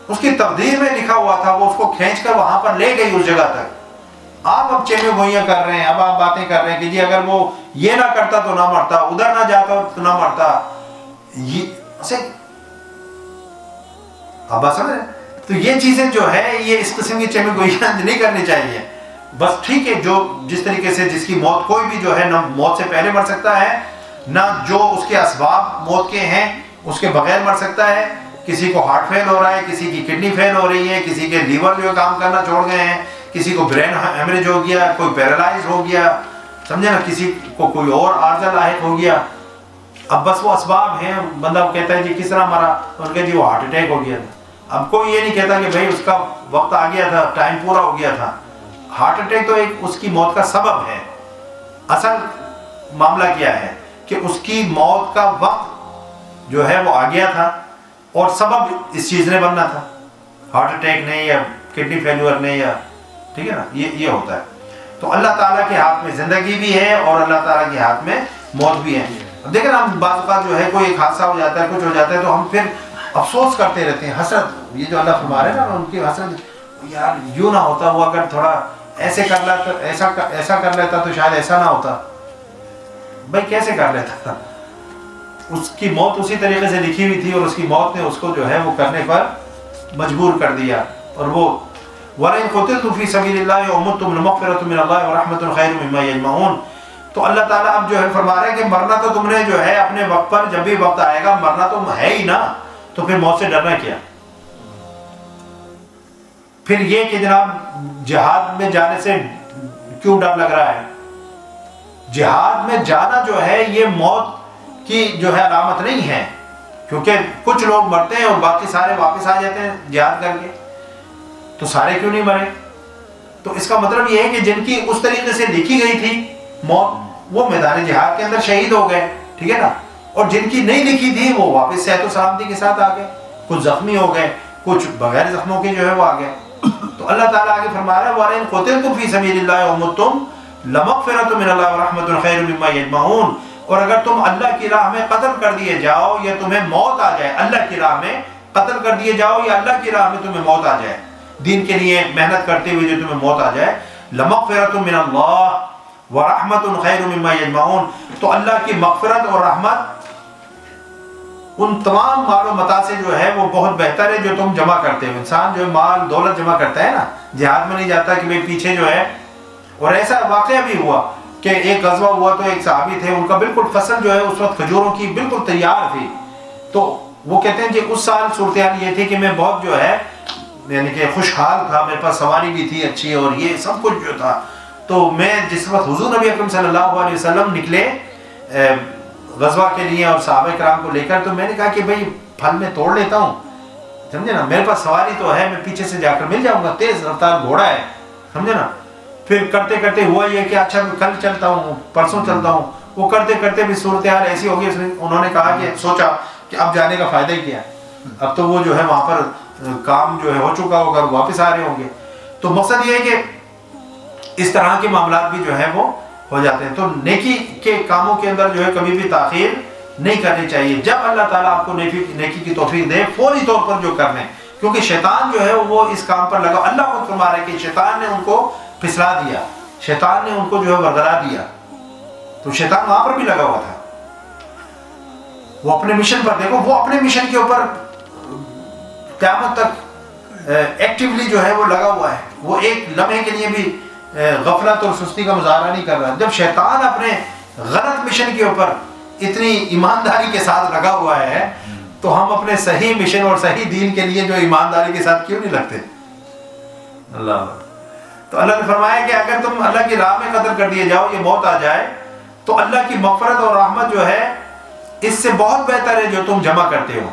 اس کی تقدیر میں لکھا ہوا تھا، وہ اس کو کھینچ کر وہاں پر لے گئی اس جگہ تک۔ آپ اب چیمیں گوئیاں کر رہے ہیں، اب آپ باتیں کر رہے ہیں کہ جی اگر وہ یہ نہ کرتا تو نہ مرتا، ادھر نہ جاتا تو نہ مرتا۔ اب بات سمجھ رہے ہیں؟ تو یہ چیزیں جو ہے یہ اس قسم کی چیمیں گوئیاں نہیں کرنی چاہیے۔ بس ٹھیک ہے، جو جس طریقے سے جس کی موت کوئی بھی جو ہے نہ موت سے پہلے مر سکتا ہے، نہ جو اس کے اسباب موت کے ہیں اس کے بغیر مر سکتا ہے۔ کسی کو ہارٹ فیل ہو رہا ہے، کسی کی کڈنی فیل ہو رہی ہے، کسی کے لیور جو کام کرنا چھوڑ گئے ہیں، کسی کو برین ہیمریج ہو گیا، کوئی پیرالائز ہو گیا، سمجھے نا، کسی کو کوئی اور عارضہ لاحق ہو گیا۔ اب بس وہ اسباب ہیں، بندہ کہتا ہے جی کس طرح مرا، ان کے جی وہ ہارٹ اٹیک ہو گیا تھا۔ اب کوئی یہ نہیں کہتا کہ بھائی اس کا وقت آ گیا تھا، ٹائم پورا ہو گیا تھا۔ ہارٹ اٹیک تو ایک اس کی موت کا سبب ہے، اصل معاملہ کیا ہے کہ اس کی موت کا وقت جو ہے وہ آ گیا تھا اور سبب اس چیز نے بننا تھا، ہارٹ اٹیک نہیں یا کڈنی فیلور نہیں، یا ٹھیک ہے نا، یہ ہوتا ہے۔ تو اللہ تعالیٰ کے ہاتھ میں زندگی بھی ہے اور اللہ تعالیٰ کے ہاتھ میں موت بھی ہے۔ اب دیکھیں نا، ہم بعض اوقات جو ہے کوئی ایک حادثہ ہو جاتا ہے، کچھ ہو جاتا ہے تو ہم پھر افسوس کرتے رہتے ہیں، حسرت، یہ جو اللہ فرما رہے ہیں نا ان کی حسرت، یار یوں نہ ہوتا، وہ اگر تھوڑا ایسے کر لیتا، ایسا کر لیتا تو شاید ایسا نہ ہوتا۔ بھائی کیسے کر لیتا؟ اس کی موت اسی طریقے سے لکھی ہوئی تھی اور اس کی موت نے اس کو جو ہے وہ کرنے پر مجبور کر دیا. اور وہ وَلَئِن قُتِلْتُمْ فِي سَبِيلِ اللَّهِ وَمُتُّمْ لَمَغْفِرَةٌ مِّنَ اللَّهِ وَرَحْمَةٌ خَيْرٌ مِّمَّا يَجْمَعُونَ. تو اللہ تعالیٰ اب جو ہے فرما رہے ہیں کہ مرنا تو تم نے جو ہے اپنے وقت پر، جب بھی وقت آئے گا مرنا تو ہے ہی نا، تو پھر موت سے ڈرنا کیا؟ پھر یہ کہ جناب جہاد میں جانے سے کیوں ڈر لگ رہا ہے؟ جہاد میں جانا جو ہے یہ موت کی جو ہے علامت نہیں ہے، کیونکہ کچھ لوگ مرتے ہیں اور باقی سارے واپس آ جاتے ہیں جہاد کر کے. تو سارے کیوں نہیں مرے؟ تو اس کا مطلب یہ ہے کہ جن کی اس طریقے سے لکھی گئی تھی موت، وہ میدان جہاد کے اندر شہید ہو گئے، ٹھیک ہے نا. اور جن کی نہیں لکھی تھی وہ واپس صحت و سلامتی کے ساتھ آ گئے، کچھ زخمی ہو گئے، کچھ بغیر زخموں کے جو ہے وہ آ گئے. تو اللہ تعالیٰ آگے فرما رہا ہے وَلَئِن قُتِلْتُمْ فِي سَبِيلِ اللَّهِ وَمُتُّمْ لَمَغْفِرَةٌ مِّنَ اللَّهِ وَرَحْمَةٌ خَيْرٌ مِّمَّا يَجْمَعُونَ. اور اگر تم اللہ کی راہ میں قتل کر دیے جاؤ یا تمہیں موت آ جائے، اللہ کی راہ میں قتل کر دیے جاؤ یا اللہ کی راہ میں تمہیں موت آ جائے، دین کے لیے محنت کرتے ہوئے جو تمہیں موت آ جائے، لَمَغْفِرَةٌ مِّنَ اللَّهِ وَرَحْمَةٌ خَيْرٌ مِّمَّا يَجْمَعُونَ. تو اللہ کی مغفرت اور رحمت ان تمام مال و متاع سے جو ہے وہ بہت بہتر ہے جو تم جمع کرتے ہو. انسان جو مال دولت جمع کرتا ہے نا، جہاد میں نہیں جاتا کہ بھئی پیچھے جو ہے. اور ایسا واقعہ بھی ہوا کہ ایک غزوہ ہوا تو ایک صحابی تھے، ان کا بالکل فصل جو ہے اس وقت کھجوروں کی بالکل تیار تھی. تو وہ کہتے ہیں کہ اس سال صورتحال یہ تھی کہ میں بہت جو ہے یعنی کہ خوشحال تھا، میرے پاس سواری بھی تھی اچھی اور یہ سب کچھ جو تھا. تو میں جس وقت حضور نبی اکرم صلی اللہ علیہ وسلم نکلے غزوہ کے لیے اور صحابہ کرام کو لے کر، تو میں نے کہا کہ بھئی پھل میں توڑ لیتا ہوں، سمجھے نا، میرے پاس سواری تو ہے، میں پیچھے سے جا کر مل جاؤں گا، تیز رفتار گھوڑا ہے، سمجھے نا. پھر کرتے کرتے ہوا یہ کہ اچھا کل چلتا ہوں، پرسوں چلتا ہوں. وہ کرتے کرتے بھی صورتحال ایسی ہو گئی، انہوں نے کہا کہ سوچا کہ اب جانے کا فائدہ ہی کیا ہے، اب تو وہ جو ہے وہاں پر کام جو ہے ہو چکا ہوگا، واپس آ رہے ہوں گے. تو مقصد یہ ہے کہ اس طرح کے معاملات بھی جو ہے وہ ہو جاتے ہیں. تو نیکی کے کاموں کے اندر جو ہے کبھی بھی تاخیر نہیں کرنی چاہیے. جب اللہ تعالیٰ آپ کو نیکی کی توفیق دے فوری طور پر جو کرنے، کیونکہ شیطان جو ہے وہ اس کام پر لگا. اللہ خود فرما رہا ہے کہ شیطان نے ان کو پھسلا دیا، شیطان نے ان کو جو ہے ورگلا دیا. تو شیطان وہاں پر بھی لگا ہوا تھا، وہ اپنے مشن پر، دیکھو وہ اپنے مشن کے اوپر قیامت تک ایکٹیولی جو ہے وہ لگا ہوا ہے. وہ ایک لمحے کے لیے بھی غفلت اور سستی کا مظاہرہ نہیں کر رہا. جب شیطان اپنے غلط مشن کے اوپر اتنی ایمانداری کے ساتھ لگا ہوا ہے، تو ہم اپنے صحیح مشن اور صحیح دین کے لیے جو ایمانداری کے ساتھ کیوں نہیں لگتے؟ اللہ. تو اللہ نے فرمایا کہ اگر تم اللہ کی راہ میں قتل کر دیے جاؤ، یہ موت آ جائے، تو اللہ کی مغفرت اور رحمت جو ہے اس سے بہت بہتر ہے جو تم جمع کرتے ہو.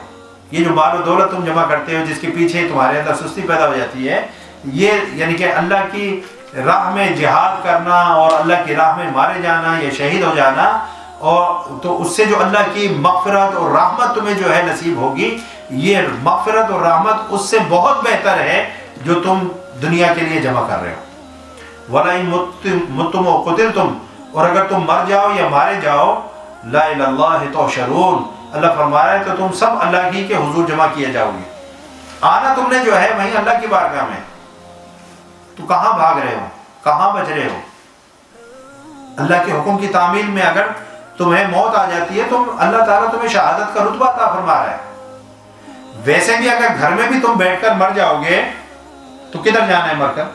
یہ جو مال و دولت تم جمع کرتے ہو جس کے پیچھے تمہارے اندر سستی پیدا ہو جاتی ہے، یہ یعنی کہ اللہ کی راہ میں جہاد کرنا اور اللہ کی راہ میں مارے جانا یا شہید ہو جانا، اور تو اس سے جو اللہ کی مغفرت اور رحمت تمہیں جو ہے نصیب ہوگی، یہ مغفرت اور رحمت اس سے بہت بہتر ہے جو تم دنیا کے لیے جمع کر رہے ہو. وَلَئِن مُتُّمْ وَقُتِلْتُمْ، اور اگر تم مر جاؤ یا مارے جاؤ، لَا إِلَى اللَّهِ تُحْشَرُونَ، اللہ فرما رہا ہے تو تم سب اللہ ہی کے حضور جمع کیے جاؤ گے. آنا تم نے جو ہے وہیں اللہ کی بارگاہ میں. تو کہاں بھاگ رہے ہو، کہاں بچ رہے ہو؟ اللہ کے حکم کی تعمیل میں اگر تمہیں موت آ جاتی ہے تو اللہ تعالیٰ تمہیں شہادت کا رتبہ عطا فرما رہا ہے. ویسے بھی اگر گھر میں بھی تم بیٹھ کر مر جاؤ گے تو کدھر جانا ہے؟ مر کر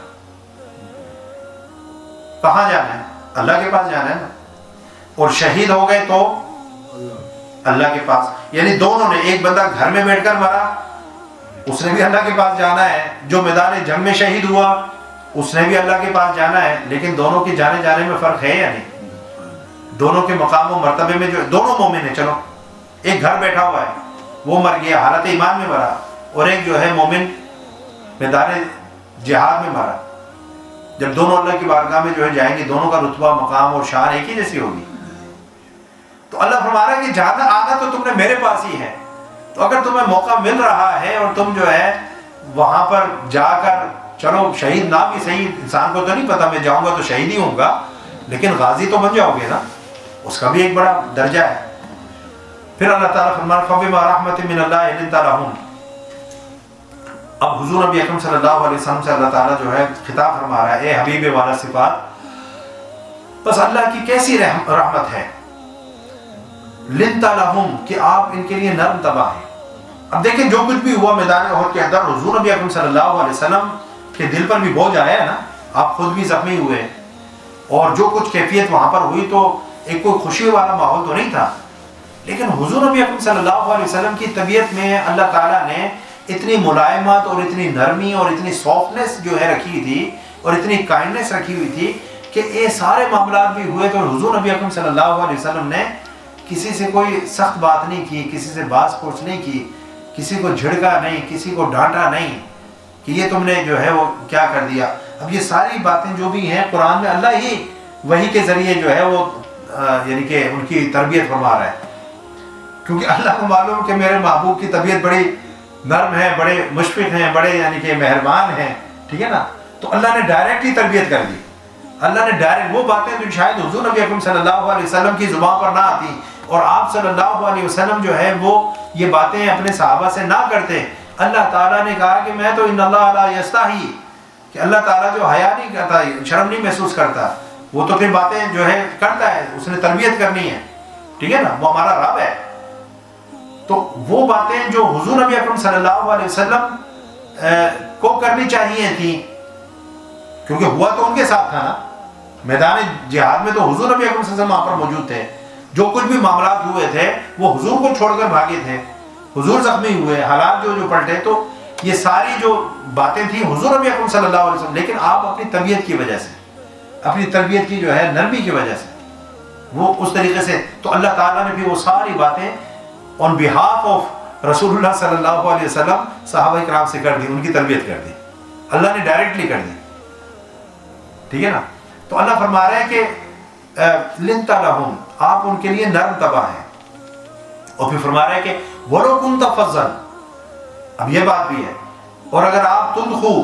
کہاں جانا ہے؟ اللہ کے پاس جانا ہے نا. اور شہید ہو گئے تو اللہ کے پاس. یعنی دونوں نے، ایک بندہ گھر میں بیٹھ کر مرا، اس نے بھی اللہ کے پاس جانا ہے. جو میدان جنگ میں شہید ہوا اس نے بھی اللہ کے پاس جانا ہے. لیکن دونوں کی جانے میں فرق ہے یا نہیں؟ دونوں کے مقام و مرتبے میں جو دونوں مومن ہیں. چلو ایک گھر بیٹھا ہوا ہے وہ مر گیا، حالت ایمان میں مرا، اور ایک جو ہے مومن میدان جہاد میں مرا. جب دونوں اللہ کی بارگاہ میں جو ہے جائیں گے، دونوں کا رتبہ مقام اور شان ایک ہی جیسی ہوگی. تو اللہ فرما رہا ہے کہ جانا آنا تو تم نے میرے پاس ہی ہے. تو اگر تمہیں موقع مل رہا ہے اور تم جو ہے وہاں پر جا کر، چلو شہید نہ بھی صحیح، انسان کو تو نہیں پتا میں جاؤں گا تو شہید ہی ہوں گا، لیکن غازی تو بن جاؤ گے نا، اس کا بھی ایک بڑا درجہ ہے. پھر اللہ تعالیٰ فرمایا فَبِمَا رَحْمَةٍ مِّنَ اللَّهِ لِنْتَ لَهُمْ. اب حضور نبی اکرم صلی اللہ علیہ وسلم سے اللہ تعالیٰ جو ہے خطاب فرما رہا ہے، اے حبیب والا صفات، بس اللہ کی کیسی رحمت ہے، لِنْتَ لَهُمْ، کہ آپ ان کے لیے نرم طبع ہیں. اب دیکھیں جو کچھ بھی ہوا میدان احد کے اندر، حضور نبی اکرم صلی اللہ علیہ وسلم کے دل پر بھی بوجھ آیا ہے نا، آپ خود بھی زخمی ہوئے، اور جو کچھ کیفیت وہاں پر ہوئی تو ایک کوئی خوشی والا ماحول تو نہیں تھا، لیکن حضور نبی اکرم صلی اللہ علیہ وسلم کی طبیعت میں اللہ تعالیٰ نے اتنی ملائمت اور اتنی نرمی اور اتنی سافٹنس جو ہے رکھی تھی، اور اتنی کائنڈنس رکھی ہوئی تھی کہ یہ سارے معاملات بھی ہوئے تو حضور نبی اکرم صلی اللہ علیہ وسلم نے کسی سے کوئی سخت بات نہیں کی، کسی سے باز پرس نہیں کی، کسی کو جھڑکا نہیں، کسی کو ڈانٹا نہیں کہ یہ تم نے جو ہے وہ کیا کر دیا۔ اب یہ ساری باتیں جو بھی ہیں قرآن میں اللہ ہی وحی کے ذریعے جو ہے وہ یعنی کہ ان کی تربیت فرما رہا ہے، کیونکہ اللہ کو معلوم کہ میرے محبوب کی طبیعت بڑی نرم ہے، بڑے مشفق ہیں، بڑے یعنی کہ مہربان ہیں، ٹھیک ہے نا، تو اللہ نے ڈائریکٹ ہی تربیت کر دی۔ اللہ نے ڈائریکٹ وہ باتیں جو شاید حضور نبی اکرم صلی اللہ علیہ وسلم کی زبان پر نہ آتی، اور آپ صلی اللہ علیہ وسلم جو ہے وہ یہ باتیں اپنے صحابہ سے نہ کرتے، اللہ تعالیٰ نے کہا کہ میں تو ان اللہ لا یستحی، کہ اللہ تعالیٰ جو حیا نہیں کرتا، شرم نہیں محسوس کرتا، وہ تو پھر باتیں جو ہے کرتا ہے، اس نے تربیت کرنی ہے، ٹھیک ہے نا، وہ ہمارا رب ہے۔ تو وہ باتیں جو حضور نبی اکرم صلی اللہ علیہ وسلم کو کرنی چاہیے تھیں، کیونکہ ہوا تو ان کے ساتھ تھا نا، میدان جہاد میں تو حضور نبی اکرم صلی اللہ علیہ وسلم وہاں پر موجود تھے، جو کچھ بھی معاملات ہوئے تھے وہ حضور کو چھوڑ کر بھاگے تھے، حضور زخمی ہوئے، حالات جو پلٹے، تو یہ ساری جو باتیں تھیں حضور نبی اکرم صلی اللہ علیہ وسلم، لیکن آپ اپنی طبیعت کی وجہ سے، اپنی طبیعت کی جو ہے نرمی کی وجہ سے وہ اس طریقے سے، تو اللہ تعالیٰ نے بھی وہ ساری باتیں on behalf of رسول اللہ صلی اللہ علیہ وسلم صحابہ کرام سے کر دی، ان کی تربیت کر دی، اللہ نے ڈائریکٹلی کر دی، ٹھیک ہے نا۔ تو اللہ فرما رہے ہیں کہ لنت لہم، آپ ان کے لیے نرم طبع ہیں، اور پھر فرما رہے ہیں کہ وَلَوْ كُنْتَ فَظًّا، اب یہ بات بھی ہے، اور اگر آپ تنخو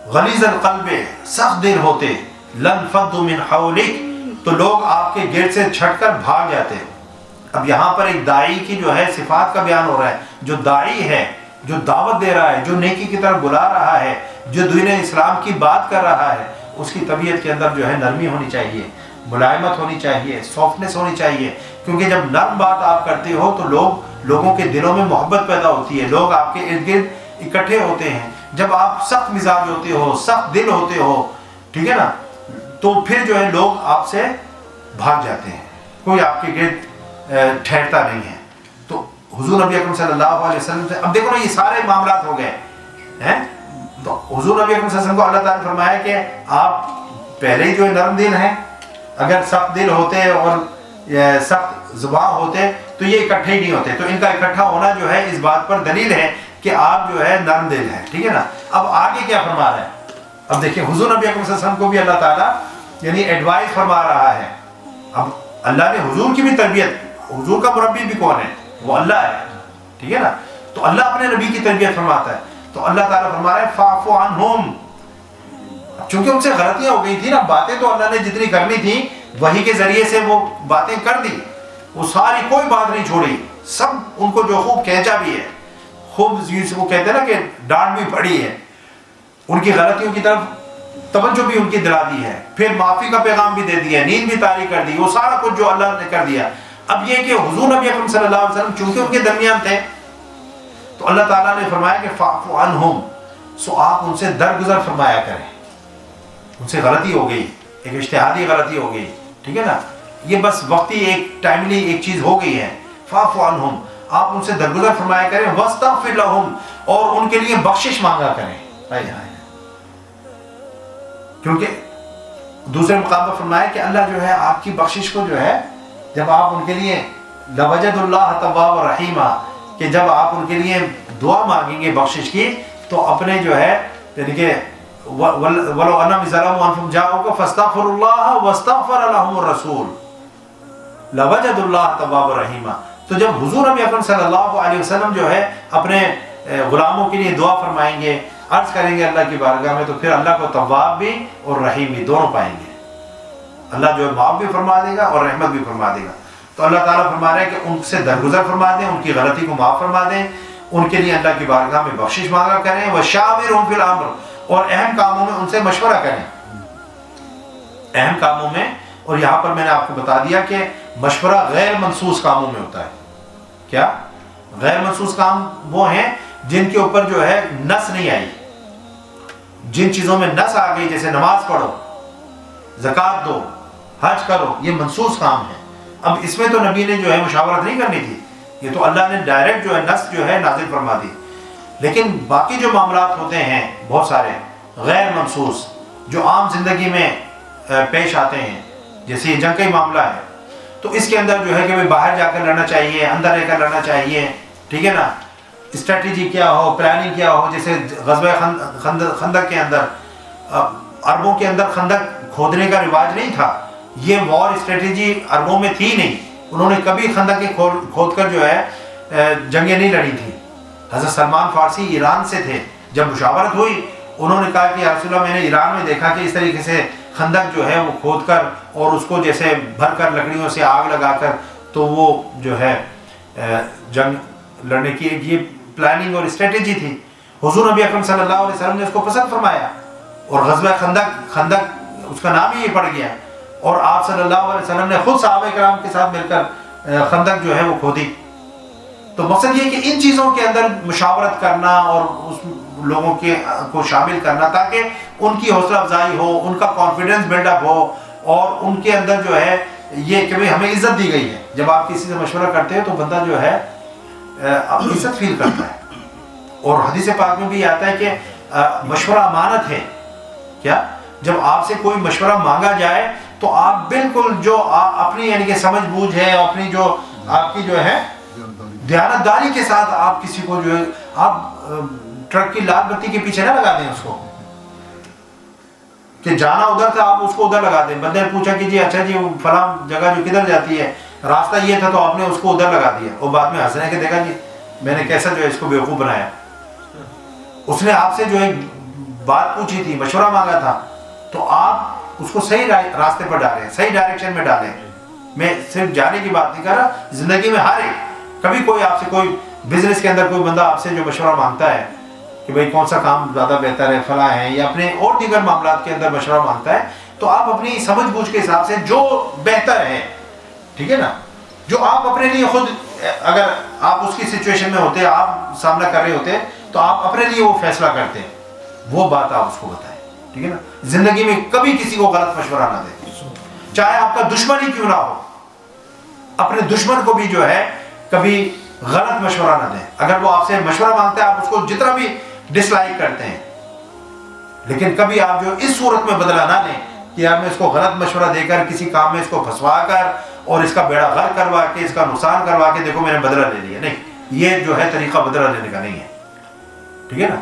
غلیظ القلب، سخت دل ہوتے، لَنْفَضُّوا مِنْ حَوْلِكَ، تو لوگ آپ کے گرد سے چھٹ کر بھاگ جاتے۔ اب یہاں پر ایک داعی کی جو ہے صفات کا بیان ہو رہا ہے، جو داعی ہے، جو دعوت دے رہا ہے، جو نیکی کی طرف بلا رہا ہے، جو دین اسلام کی بات کر رہا ہے، اس کی طبیعت کے اندر جو ہے نرمی ہونی چاہیے، ملائمت ہونی چاہیے، سافٹنس ہونی چاہیے، کیونکہ جب نرم بات آپ کرتے ہو تو لوگوں کے دلوں میں محبت پیدا ہوتی ہے، لوگ آپ کے ارد گرد اکٹھے ہوتے ہیں۔ جب آپ سخت مزاج ہوتے ہو، سخت دل ہوتے ہو، ٹھیک ہے نا، تو پھر جو ہے لوگ آپ سے بھاگ جاتے ہیں، کوئی آپ کے گرد ٹھہرتا نہیں ہے۔ تو حضور نبی اکرم صلی اللہ علیہ وسلم سے اب دیکھو نا، یہ سارے معاملات ہو گئے ہیں، تو حضور نبی اکرم صلی اللہ علیہ وسلم کو اللہ تعالیٰ نے فرمایا کہ آپ پہلے ہی جو ہے نرم دل ہیں، اگر سخت دل ہوتے اور سخت زبان ہوتے تو یہ اکٹھے ہی نہیں ہوتے، تو ان کا اکٹھا ہونا جو ہے اس بات پر دلیل ہے کہ آپ جو ہے نرم دل ہیں، ٹھیک ہے نا۔ اب آگے کیا فرما رہے ہیں، اب دیکھیں حضور نبی اکرم صلی اللہ علیہ وسلم کو بھی اللہ تعالیٰ یعنی ایڈوائز فرما رہا ہے۔ اب اللہ نے حضور کی بھی تربیت، حضور کا مربی بھی کون ہے، وہ اللہ ہے، ٹھیک ہے نا، تو اللہ اپنے نبی کی تربیت فرماتا ہے، تو اللہ تعالیٰ فرما رہا ہے فَاعْفُ عَنْهُمْ، چونکہ ان سے غلطیاں ہو گئی تھی نا، باتیں تو اللہ نے جتنی کرنی تھی وحی کے ذریعے سے وہ باتیں کر دی، وہ ساری کوئی بات نہیں چھوڑی، سب ان کو جو خوب کھینچا بھی ہے، خوب وہ کہتے ہیں نا کہ ڈانٹ بھی پڑی ہے، ان کی غلطیوں کی طرف توجہ بھی ان کی دلا دی ہے، پھر معافی کا پیغام بھی دے دیا، نیند بھی طاری کر دی، وہ سارا کچھ جو اللہ نے کر دیا۔ اب یہ کہ حضور نبی اکرم صلی اللہ علیہ وسلم چونکہ ان کے درمیان تھے، تو اللہ تعالیٰ نے فرمایا کہ فَاعْفُ عَنْهُمْ، سو آپ ان سے درگزر فرمایا کریں، ان سے غلطی ہو گئی، ایک اجتہادی غلطی ہو گئی، ٹھیک ہے نا، یہ بس وقتی ایک ٹائملی ایک چیز ہو گئی ہے، فَاعْفُ عَنْهُمْ، آپ ان سے درگزر فرمایا کریں، وَاسْتَغْفِرْ لَهُمْ، اور ان کے لیے بخشش مانگا کریں۔ کیونکہ دوسرے مقام پر فرمایا کہ اللہ جو ہے آپ کی بخشش کو جو ہے، جب آپ ان کے لیے لَوَجَدُ اللَّهَ تَوَّابًا رَحِيمًا، کہ جب آپ ان کے لیے دعا مانگیں گے بخشش کی، تو اپنے جو ہے یعنی کہ وَلَوْ أَنَّهُمْ ظَلَمُوا أَنفُسَهُمْ جَاءُوكَ فَاسْتَغْفَرُوا اللَّهَ وَاسْتَغْفَرَ لَهُمُ الرَّسُولُ لَوَجَدُ اللَّهَ تَوَّابًا رَحِيمًا۔ تو جب حضور نبی اکرم صلی اللہ علیہ وسلم جو ہے اپنے غلاموں کے لیے دعا فرمائیں گے، عرض کریں گے اللہ کی بارگاہ میں، تو پھر اللہ کو تواب بھی اور رحیم بھی دونوں پائیں گے، اللہ جو ہے معاف بھی فرما دے گا اور رحمت بھی فرما دے گا۔ تو اللہ تعالیٰ فرما رہے ہیں کہ ان سے درگزر فرما دیں، ان کی غلطی کو معاف فرما دیں، ان کے لیے اللہ کی بارگاہ میں بخشش مانگا کریں، وَشَاوِرْهُمْ فِي الْأَمْرِ، اور اہم کاموں میں ان سے مشورہ کریں، اہم کاموں میں۔ اور یہاں پر میں نے آپ کو بتا دیا کہ مشورہ غیر منصوص کاموں میں ہوتا ہے، کیا غیر منسوخ کام وہ ہیں جن کے اوپر جو ہے نص نہیں آئی. جن چیزوں میں نص آ گئی جیسے نماز پڑھو، زکوٰۃ دو، حج کرو، یہ منسوخ کام ہے. اب اس میں تو نبی نے جو ہے مشاورت نہیں کرنی تھی، یہ تو اللہ نے ڈائریکٹ جو ہے نص جو ہے نازل فرما دی. لیکن باقی جو معاملات ہوتے ہیں بہت سارے غیر منسوخ جو عام زندگی میں پیش آتے ہیں، جیسے یہ جنگ کا ہی معاملہ ہے، تو اس کے اندر جو ہے کہ بھائی باہر جا کر لڑنا چاہیے، اندر رہ کر لڑنا چاہیے، ٹھیک ہے نا. اسٹریٹجی کیا ہو، پلاننگ کیا ہو، جیسے غزوہ خندق کے اندر عربوں کے اندر خندق کھودنے کا رواج نہیں تھا. یہ وار اسٹریٹجی عربوں میں تھی نہیں، انہوں نے کبھی خندق کھود کر جو ہے جنگیں نہیں لڑی تھی. حضرت سلمان فارسی ایران سے تھے، جب مشاورت ہوئی انہوں نے کہا کہ یا رسول اللہ میں نے ایران میں دیکھا کہ اس طریقے سے خندق جو ہے وہ کھود کر اور اس کو جیسے بھر کر لکڑیوں سے آگ لگا کر تو وہ جو ہے جنگ لڑنے کی یہ پلاننگ اور اسٹریٹجی تھی. حضور نبی اکرم صلی اللہ علیہ وسلم نے اس کو پسند فرمایا اور غزوہ خندق اس کا نام ہی یہ پڑ گیا. اور آپ صلی اللہ علیہ وسلم نے خود صحابہ کرام کے ساتھ مل کر خندق جو ہے وہ کھودی. تو مقصد یہ کہ ان چیزوں کے اندر مشاورت کرنا اور اس لوگوں کے کو شامل کرنا تاکہ ان کی حوصلہ افزائی ہو، ان کا کانفیڈنس بلڈ اپ ہو، اور ان کے اندر جو ہے یہ کہ بھئی ہمیں عزت دی گئی ہے. جب آپ کسی سے مشورہ کرتے ہیں تو بندہ جو ہے اپنی عزت فیل کرتا ہے. اور حدیث پاک میں بھی آتا ہے کہ مشورہ امانت ہے. کیا جب آپ سے کوئی مشورہ مانگا جائے تو آپ بالکل جو اپنی یعنی کہ سمجھ بوجھ ہے، اپنی جو آپ کی جو ہے دیانتداری کے ساتھ آپ کسی کو جو ہے آپ ٹرک کی لال بتی کے پیچھے نہ لگا دیں اس کو کہ جانا ادھر تھا آپ اس کو ادھر لگا دیں. بندے نے پوچھا کہ جی اچھا جی فلاں جگہ جو کدھر جاتی ہے راستہ یہ تھا تو آپ نے اس کو ادھر لگا دیا، اور بعد میں ہنسنے کے دیکھا جی میں نے کیسا جو ہے اس کو بیوقوف بنایا. اس نے آپ سے جو ہے بات پوچھی تھی، مشورہ مانگا تھا، تو آپ اس کو صحیح راستے پر ڈالیں، صحیح ڈائریکشن میں ڈالیں. میں صرف جانے کی بات نہیں کر رہا، زندگی میں ہر ایک کبھی کوئی آپ سے کوئی بزنس کے اندر کوئی بندہ آپ سے جو مشورہ مانگتا ہے کہ بھئی کون سا کام زیادہ بہتر ہے فلاں ہے، یا اپنے اور دیگر معاملات کے اندر مشورہ مانگتا ہے، تو آپ اپنی سمجھ بوجھ کے حساب سے جو بہتر ہے، ٹھیک ہے نا، جو آپ اپنے لیے خود اگر آپ اس کی سچویشن میں ہوتے، آپ سامنا کر رہے ہوتے تو آپ اپنے لیے وہ فیصلہ کرتے، وہ بات آپ اس کو بتائیں. ٹھیک ہے نا. زندگی میں کبھی کسی کو غلط مشورہ نہ دیں، چاہے آپ کا دشمن ہی کیوں نہ ہو. اپنے دشمن کو بھی جو ہے کبھی غلط مشورہ نہ دیں. اگر وہ آپ سے مشورہ مانگتا ہے آپ اس کو جتنا بھی ڈس لائک کرتے ہیں، لیکن کبھی آپ جو اس صورت میں بدلہ نہ لیں کہ یار میں اس کو غلط مشورہ دے کر کسی کام میں اس کو پھنسوا کر اور اس کا بیڑا غرق کروا کے اس کا نقصان کروا کے دیکھو میں نے بدلہ لے لیا. نہیں، یہ جو ہے طریقہ بدلہ لینے کا نہیں ہے. ٹھیک ہے نا.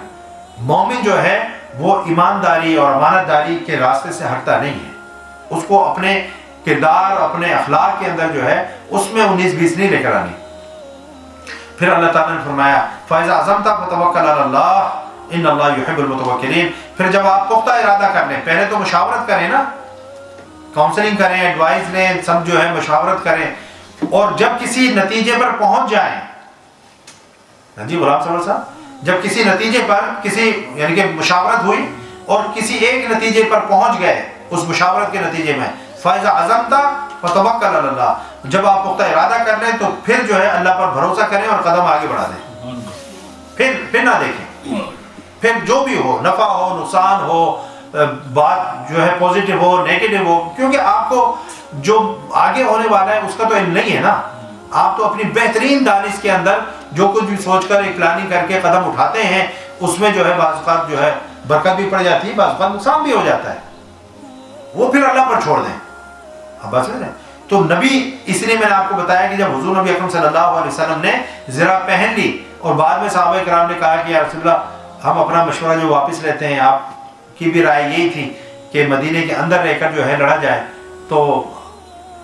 مومن جو ہے وہ ایمانداری اور امانت داری کے راستے سے ہٹتا نہیں ہے. اس کو اپنے کردار اپنے اخلاق کے اندر جو ہے اس میں 19-20 نہیں لے کر آنی. پھر اللہ تعالیٰ نے فرمایا فَإِذَا عَزَمْتَ فَتَوَكَّلْ عَلَى اللَّهِ إِنَّ اللَّهَ يُحِبُّ الْمُتَوَكِّلِينَ. پھر جب آپ پختہ ارادہ کر لیں، پہلے تو مشاورت کریں نا، کاؤنسلنگ کریں، ایڈوائز لیں، سب جو ہے مشاورت کریں، اور جب کسی نتیجے پر پہنچ جائیں، جی غلام سرور صاحب، جب کسی نتیجے پر کسی یعنی کہ مشاورت ہوئی اور کسی ایک نتیجے پر پہنچ گئے اس مشاورت کے نتیجے میں، فَإِذَا عَزَمْتَ فَتَوَكَّلْ عَلَى اللَّهِ. جب آپ پختہ ارادہ کر لیں تو پھر جو ہے اللہ پر بھروسہ کریں اور قدم آگے بڑھا دیں. پھر نہ دیکھیں، پھر جو بھی ہو، نفع ہو نقصان ہو، بات جو ہے پوزیٹیو ہو نیگیٹو ہو، کیونکہ آپ کو جو آگے ہونے والا ہے اس کا تو علم نہیں ہے نا. آپ تو اپنی بہترین دانش کے اندر جو کچھ بھی سوچ کر ایک پلاننگ کر کے قدم اٹھاتے ہیں، اس میں جو ہے بعض اوقات جو ہے برکت بھی پڑ جاتی ہے، بعض اوقات نقصان بھی ہو جاتا ہے، وہ پھر اللہ پر چھوڑ دیں. اب بس ہے. تو نبی، اس لیے میں نے آپ کو بتایا کہ جب حضور نبی اکرم صلی اللہ علیہ وسلم نے زرہ پہن لی اور بعد میں صحابہ کرام نے کہا کہ یا رسول اللہ ہم اپنا مشورہ جو واپس لیتے ہیں، آپ کی بھی رائے یہی تھی کہ مدینے کے اندر رہ کر جو ہے لڑا جائے، تو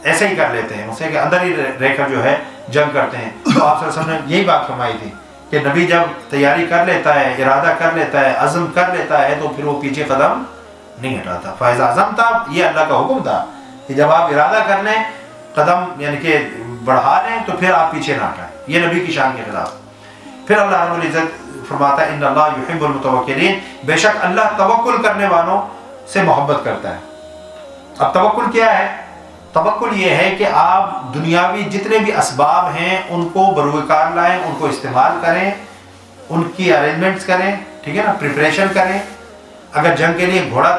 ایسا ہی کر لیتے ہیں، اسے کہ اندر ہی رہ کر جو ہے جنگ کرتے ہیں. تو آپ صلی اللہ علیہ وسلم نے یہی بات فرمائی تھی کہ نبی جب تیاری کر لیتا ہے، ارادہ کر لیتا ہے، عزم کر لیتا ہے، تو پھر وہ پیچھے قدم نہیں ہٹاتا. فَإِذَا عَزَمْتَ، یہ اللہ کا حکم تھا کہ جب آپ ارادہ کر لیں، قدم یعنی کہ بڑھا لیں، تو پھر آپ پیچھے نہ ہٹائیں. یہ نبی کی شان کے خلاف. پھر اللہ رب العزت فرماتا ہے ان اللہ یحب المتوکلین، بے شک اللہ توکل کرنے والوں سے محبت کرتا ہے. اب توکل کیا ہے؟ توکل یہ ہے کہ آپ دنیاوی جتنے بھی اسباب ہیں ان کو بروئے کار لائیں، ان کو استعمال کریں، ان کی ارینجمنٹس کریں، ٹھیک ہے نا، پریپریشن کریں. اگر جنگ کے لیے گھوڑا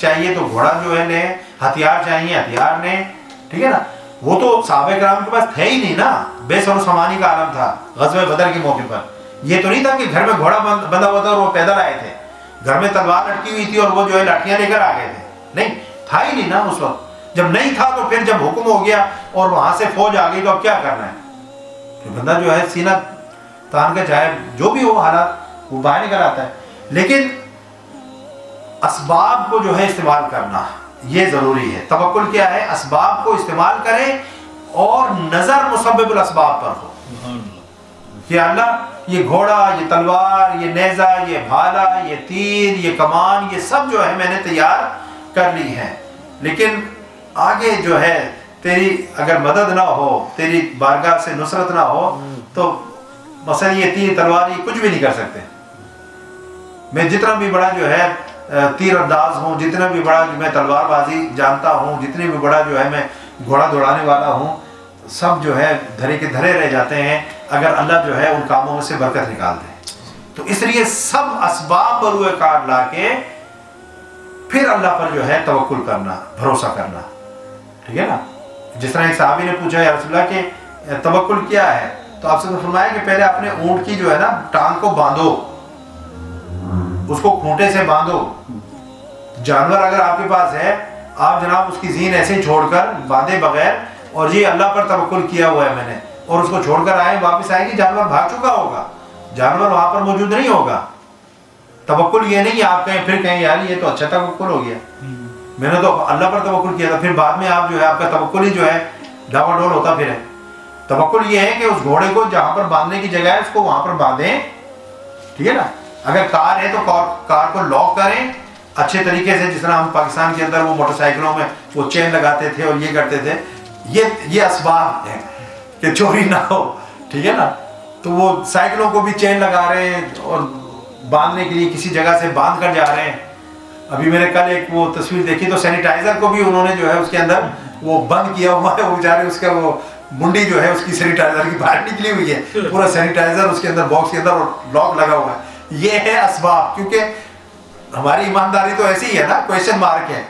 چاہیے تو گھوڑا جو ہے لیں، ہتھیار چاہیے ہتھیار لیں، ٹھیک ہے نا. وہ تو صحابہ کرام کے پاس تھے ہی نہیں نا، بے سر و سامانی کا عالم تھا. غزوہ بدر کے موقع پر یہ تو نہیں تھا کہ گھر میں گھوڑا بندھا ہوا تھا اور وہ پیدل آئے تھے، گھر میں تلوار لٹکی ہوئی تھی اور وہ جو ہے لاٹھیاں لے کر آ گئے تھے. نہیں تھا ہی نہیں نا اس وقت. جب نہیں تھا تو پھر جب حکم ہو گیا اور وہاں سے فوج آ گئی تو اب کیا کرنا ہے؟ پھر بندہ جو ہے سینہ تان کا چاہے جو بھی ہو حالات وہ باہر نکل آتا ہے. لیکن اسباب کو جو ہے استعمال کرنا یہ ضروری ہے. توکل کیا ہے؟ اسباب کو استعمال کریں اور نظر مسبب الاسباب پر ہو کہ اللہ یہ گھوڑا، یہ تلوار، یہ نیزہ، یہ بھالا، یہ تیر، یہ کمان، یہ سب جو ہے میں نے تیار کر لی ہیں، لیکن آگے جو ہے تیری اگر مدد نہ ہو، تیری بارگاہ سے نصرت نہ ہو تو مثلا یہ تیر تلوار یہ کچھ بھی نہیں کر سکتے. میں جتنا بھی بڑا جو ہے تیر انداز ہوں، جتنا بھی بڑا میں تلوار بازی جانتا ہوں، جتنے بھی بڑا جو ہے میں گھوڑا دوڑانے والا ہوں، سب جو ہے دھرے کے دھرے رہ جاتے ہیں اگر اللہ جو ہے ان کاموں میں سے برکت نکال دے. تو اس لیے سب اسباب بروئے کار لا کے پھر اللہ پر جو ہے توکل کرنا، بھروسہ کرنا، ٹھیک ہے نا. جس طرح ایک صحابی نے پوچھا یا رسول اللہ کہ توکل کیا ہے، تو آپ سے فرمایا کہ پہلے اپنے اونٹ کی جو ہے نا ٹانگ کو باندھو، اس کو کھونٹے سے باندھو. جانور اگر آپ کے پاس ہے، آپ جناب اس کی زین ایسے ہی چھوڑ کر باندھے بغیر اور یہ اللہ پر توکل کیا ہوا ہے میں نے، اور اس کو چھوڑ کر آئے، واپس آئے گی جانور بھاگ چکا ہوگا، جانور وہاں پر موجود نہیں ہوگا. توکل یہ نہیں آپ کہیں پھر کہیں یار یہ تو اچھا توکل ہو گیا، میں نے تو اللہ پر توکل کیا تھا، پھر بعد میں آپ جو ہے آپ کا توکل ہی جو ہے ڈاوا ڈول ہوتا پھر ہے. توکل یہ ہے کہ اس گھوڑے کو جہاں پر باندھنے کی جگہ ہے اس کو وہاں پر باندھیں، ٹھیک ہے نا. اگر کار ہے تو کار کو لاک کریں اچھے طریقے سے، جس طرح ہم پاکستان کے اندر وہ موٹر سائیکلوں میں وہ چین لگاتے تھے اور یہ کرتے تھے. یہ اسباب ہیں کہ چوری نہ ہو، ٹھیک ہے نا. تو وہ سائیکلوں کو بھی چین لگا رہے ہیں اور باندھنے کے لیے کسی جگہ سے باندھ کر جا رہے ہیں. ابھی میں نے کل ایک وہ تصویر دیکھی تو سینیٹائزر کو بھی انہوں نے جو ہے اس کے اندر وہ بند کیا ہوا ہے، وہ بیچارے اس کا وہ منڈی جو ہے اس کی سینیٹائزر کی باہر نکلی ہوئی ہے، پورا سینیٹائزر اس کے اندر باکس کے اندر اور لاک لگا ہوا ہے. یہ ہے اسباب، کیونکہ ہماری ایمانداری تو ایسی ہی ہے نا، کویشچن مارک ہے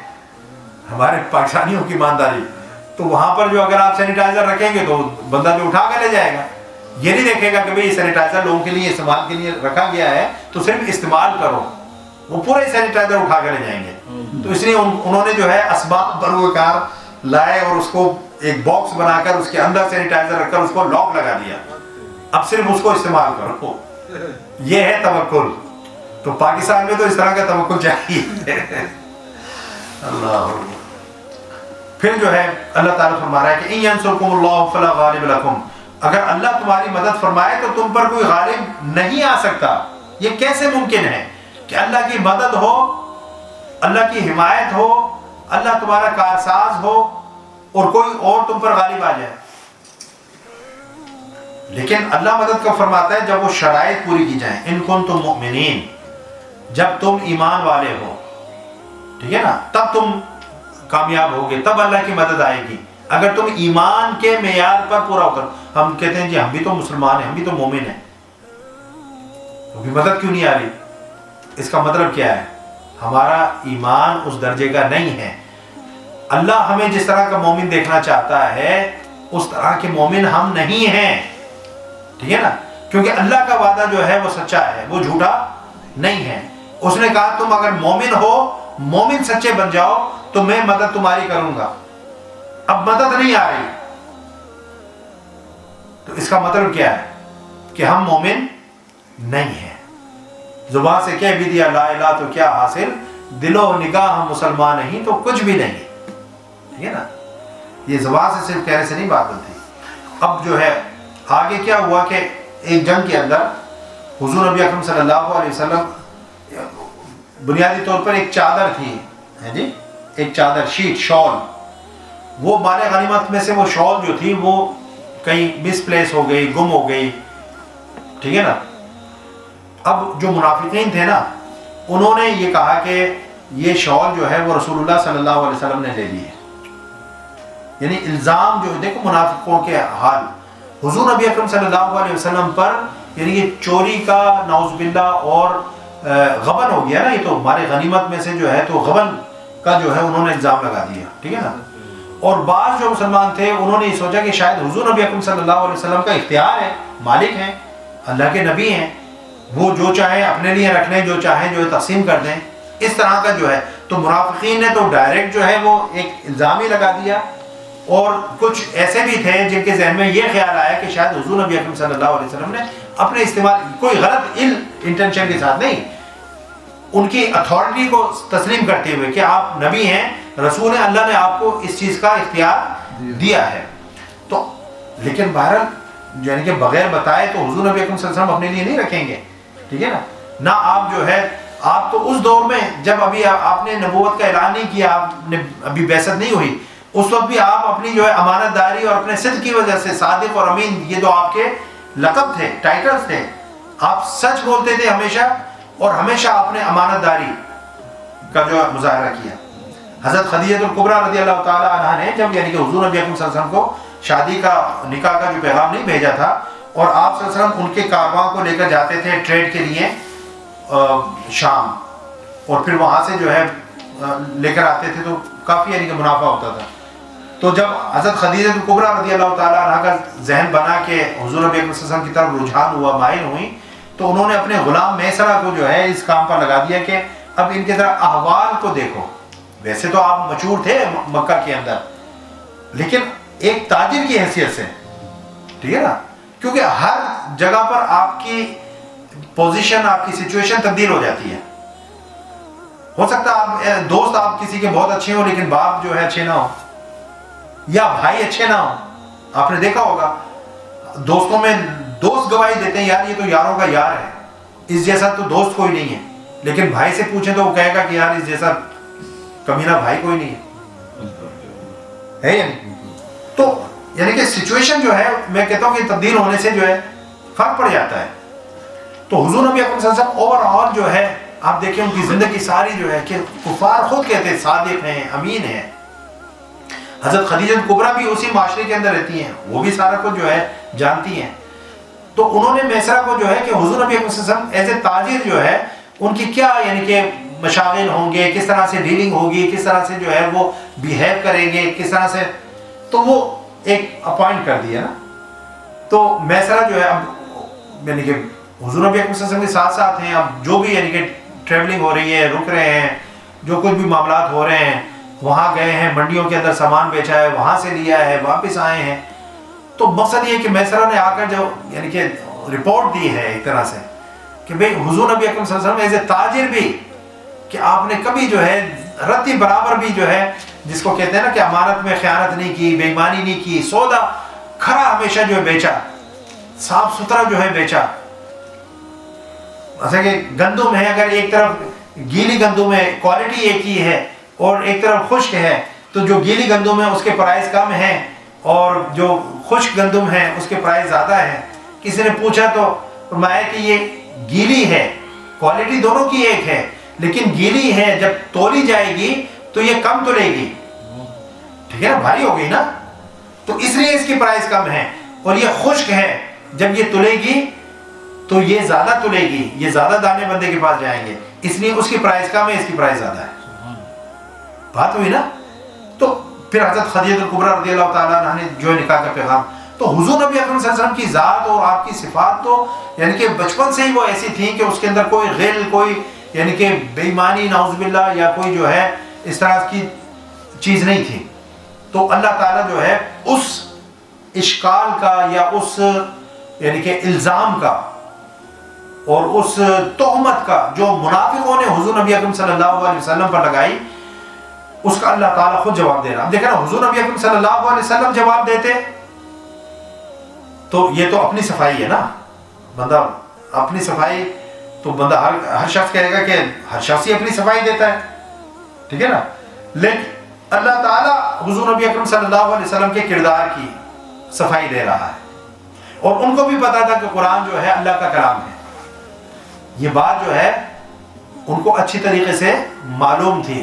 ہمارے پاکستانیوں کی ایمانداری. تو وہاں پر جو اگر آپ سینیٹائزر رکھیں گے تو بندہ جو اٹھا کر لے جائے گا، یہ نہیں دیکھے گا کہ بھئی یہ سینیٹائزر لوگوں کے لیے استعمال کے لیے رکھا گیا ہے تو صرف استعمال کرو، وہ پورے سینیٹائزر اٹھا کر لے جائیں گے. تو اس لیے انہوں نے جو ہے اسباب بروئے کار لائے اور اس کو ایک باکس بنا کر اس کے اندر سینیٹائزر رکھ کر اس کو لاک لگا دیا، اب صرف اس کو استعمال کرو. یہ ہے توکل. تو پاکستان میں تو اس طرح کا توکل چاہیے. اللہ. پھر جو ہے اللہ تعالیٰ فرما رہا ہے کہ ان ینصرکم اللہ فلا غالب لکم، اگر اللہ تمہاری مدد فرمائے تو تم پر کوئی غالب نہیں آ سکتا. یہ کیسے ممکن ہے کہ اللہ کی مدد ہو، اللہ کی حمایت ہو، اللہ تمہارا کارساز ہو اور کوئی اور تم پر غالب آ جائے؟ لیکن اللہ مدد کو فرماتا ہے جب وہ شرائط پوری کی جائیں. ان کنتم مؤمنین، جب تم ایمان والے ہو، ٹھیک ہے نا، تب تم کامیاب ہوگے، تب اللہ کی مدد آئے گی. اگر تم ایمان کے معیار پر پورا اتر، ہم کہتے ہیں جی ہم بھی تو مسلمان ہیں، ہم بھی تو مومن ہیں، تو بھی مدد کیوں نہیں آ رہی؟ اس کا مطلب کیا ہے؟ ہمارا ایمان اس درجے کا نہیں ہے. اللہ ہمیں جس طرح کا مومن دیکھنا چاہتا ہے اس طرح کے مومن ہم نہیں ہیں، ٹھیک ہے نا. کیونکہ اللہ کا وعدہ جو ہے وہ سچا ہے، وہ جھوٹا نہیں ہے. اس نے کہا تم اگر مومن ہو، مومن سچے بن جاؤ تو میں مدد تمہاری کروں گا. اب مدد نہیں آ رہی تو اس کا مطلب کیا ہے کہ ہم مومن نہیں ہیں. زبان سے کہہ بھی دیا لا الہ تو کیا حاصل، دل و نگاہ ہم مسلمان نہیں تو کچھ بھی نہیں، ٹھیک ہے نا. یہ زبان سے صرف کہنے سے نہیں بات بنتی. اب جو ہے آگے کیا ہوا کہ ایک جنگ کے اندر حضور نبی اکرم صلی اللہ علیہ وسلم بنیادی طور پر ایک چادر تھی، جی ایک چادر، شیٹ، شال، وہ مال غنیمت میں سے وہ شال جو تھی وہ کہیں مس پلیس ہو گئی، گم ہو گئی، ٹھیک ہے نا. اب جو منافقین تھے نا انہوں نے یہ کہا کہ یہ شال جو ہے وہ رسول اللہ صلی اللہ علیہ وسلم نے لے لی ہے. یعنی الزام جو دیکھو منافقوں کے حال حضور نبی اکرم صلی اللہ علیہ وسلم پر، یعنی یہ چوری کا نعوذ باللہ اور غبن ہو گیا نا، یہ تو ہمارے غنیمت میں سے جو ہے تو غبن کا جو ہے انہوں نے الزام لگا دیا، ٹھیک ہے نا. اور بعض جو مسلمان تھے انہوں نے یہ سوچا کہ شاید حضور نبی اکرم صلی اللہ علیہ وسلم کا اختیار ہے، مالک ہیں، اللہ کے نبی ہیں، وہ جو چاہیں اپنے لیے رکھ لیں، جو چاہیں جو ہے تقسیم کر دیں، اس طرح کا جو ہے. تو منافقین نے تو ڈائریکٹ جو ہے وہ ایک الزام ہی لگا دیا. اور کچھ ایسے بھی تھے جن کے ذہن میں یہ خیال آیا کہ شاید حضور نبی اکرم صلی اللہ علیہ وسلم نے اپنے استعمال کوئی غلط انٹینشن کے ساتھ نہیں، ان کی اتھارٹی کو تسلیم کرتے ہوئے کہ آپ نبی ہیں، رسول ہیں، اللہ نے آپ کو اس چیز کا اختیار دیا ہے. تو لیکن بہرحال یعنی کہ بغیر بتائے تو حضور نبی اکرم صلی اللہ علیہ وسلم اپنے لیے نہیں رکھیں گے، ٹھیک ہے نا. نہ آپ جو ہے، آپ تو اس دور میں جب ابھی آپ نے نبوت کا اعلان نہیں کیا، آپ نے ابھی بعثت نہیں ہوئی، اس وقت بھی آپ اپنی جو ہے امانت داری اور اپنے صدق کی وجہ سے صادق اور امین، یہ جو آپ کے لقب تھے، ٹائٹلز تھے، آپ سچ بولتے تھے ہمیشہ، اور ہمیشہ آپ نے امانت داری کا جو مظاہرہ کیا. حضرت خدیجہ الکبریٰ رضی اللہ تعالی عنہا نے جب یعنی کہ حضور نبی اکرم صلی اللہ علیہ وسلم کو شادی کا، نکاح کا جو پیغام نہیں بھیجا تھا، اور آپ صلی اللہ علیہ وسلم ان کے کارواں کو لے کر جاتے تھے ٹریڈ کے لیے شام، اور پھر وہاں سے جو ہے لے کر آتے تھے، تو کافی یعنی کہ منافع ہوتا تھا. تو جب حضرت خدیجہ الکبریٰ رضی اللہ تعالیٰ عنہ کا ذہن بنا کہ حضور نبی اکرم صلی اللہ علیہ وسلم کی طرف رجحان ہوا، مائل ہوئی، تو انہوں نے اپنے غلام میسرہ کو جو ہے اس کام پر لگا دیا کہ اب ان کے ذرا احوال کو دیکھو. ویسے تو آپ مشہور تھے مکہ کے اندر، لیکن ایک تاجر کی حیثیت سے، ٹھیک ہے نا، کیونکہ ہر جگہ پر آپ کی پوزیشن، آپ کی سچویشن تبدیل ہو جاتی ہے. ہو سکتا ہے آپ دوست آپ کسی کے بہت اچھے ہوں لیکن باپ جو ہے اچھے نہ ہو، یا بھائی اچھے نہ ہو. آپ نے دیکھا ہوگا دوستوں میں دوست گواہی دیتے ہیں، یار یہ تو یاروں کا یار ہے، اس جیسا تو دوست کوئی نہیں ہے، لیکن بھائی سے پوچھیں تو وہ کہے گا کہ یار اس جیسا کمینہ بھائی کوئی نہیں ہے یعنی. تو یعنی کہ سچویشن جو ہے، میں کہتا ہوں کہ تبدیل ہونے سے جو ہے فرق پڑ جاتا ہے. تو حضور نبی اکرم صلی اللہ علیہ وسلم اوور آل جو ہے آپ دیکھیں ان کی زندگی ساری جو ہے کہ کفار خود کہتے ہیں صادق ہیں، امین ہیں. حضرت خدیجہ الکبریٰ بھی اسی معاشرے کے اندر رہتی ہیں، وہ بھی سارا کچھ جو ہے جانتی ہیں. تو انہوں نے میسرہ کو جو ہے کہ حضور نبی اکرم صلی اللہ علیہ وسلم ایز اے تاجر جو ہے ان کی کیا یعنی کہ مشاغل ہوں گے، کس طرح سے ڈیلنگ ہوگی، کس طرح سے جو ہے وہ بیہیو کریں گے، کس طرح سے، تو وہ ایک اپوائنٹ کر دیا نا. تو میسرہ جو ہے اب یعنی کہ حضور نبی اکرم صلی اللہ علیہ وسلم کے ساتھ ساتھ ہیں، اب جو بھی یعنی کہ ٹریولنگ ہو رہی ہے، رک رہے ہیں، جو کچھ بھی معاملات ہو رہے ہیں، وہاں گئے ہیں، منڈیوں کے اندر سامان بیچا ہے، وہاں سے لیا ہے، واپس آئے ہیں. تو مقصد یہ کہ میسرہ نے آ کر جو یعنی کہ رپورٹ دی ہے ایک طرح سے کہ بھئی حضور نبی اکرم صلی اللہ علیہ وسلم ایز اے تاجر بھی، کہ آپ نے کبھی جو ہے رتی برابر بھی جو ہے جس کو کہتے ہیں نا کہ امانت میں خیانت نہیں کی، بے ایمانی نہیں کی، سودا کھرا ہمیشہ جو ہے بیچا، صاف ستھرا جو ہے بیچا. ایسا کہ گندم ہے، اگر ایک طرف گیلی گندم ہے کوالٹی ایک ہی ہے اور ایک طرف خشک ہے، تو جو گیلی گندم ہے اس کے پرائز کم ہیں اور جو خشک گندم ہے اس کے پرائز زیادہ ہیں. کسی نے پوچھا تو فرمایا کہ یہ گیلی ہے، کوالٹی دونوں کی ایک ہے، لیکن گیلی ہے جب تولی جائے گی تو یہ کم تلے گی، ٹھیک ہے نا، بھاری ہو گئی نا، تو اس لیے اس کی پرائز کم ہے. اور یہ خشک ہے، جب یہ تلے گی تو یہ زیادہ تلے گی، یہ زیادہ دانے بندے کے پاس جائیں گے، اس لیے اس کی پرائز کم ہے، اس کی پرائز زیادہ ہے. بات ہوئی نا. تو پھر حضرت خدیجہ الکبریٰ رضی اللہ تعالیٰ عنہ نے جو نکاح کا پیغام، تو حضور نبی اکرم صلی اللہ علیہ وسلم کی ذات اور آپ کی صفات تو یعنی کہ بچپن سے ہی وہ ایسی تھیں کہ اس کے اندر کوئی غل، کوئی یعنی کہ بے ایمانی نعوذ باللہ یا کوئی جو ہے اس طرح کی چیز نہیں تھی. تو اللہ تعالیٰ جو ہے اس اشکال کا یا اس یعنی کہ الزام کا اور اس تہمت کا جو منافقوں نے حضور نبی اکرم صلی اللہ علیہ وسلم پر لگائی، اس کا اللہ تعالیٰ خود جواب دے رہا. اب دیکھیں نا، حضور نبی اکرم صلی اللہ علیہ وسلم جواب دیتے تو یہ تو اپنی صفائی ہے نا، بندہ اپنی صفائی، تو بندہ ہر شخص کہے گا کہ ہر شخص ہی اپنی صفائی دیتا ہے، ٹھیک ہے نا. لیکن اللہ تعالیٰ حضور نبی اکرم صلی اللہ علیہ وسلم کے کردار کی صفائی دے رہا ہے، اور ان کو بھی پتا تھا کہ قرآن جو ہے اللہ کا کلام ہے. یہ بات جو ہے ان کو اچھی طریقے سے معلوم تھی.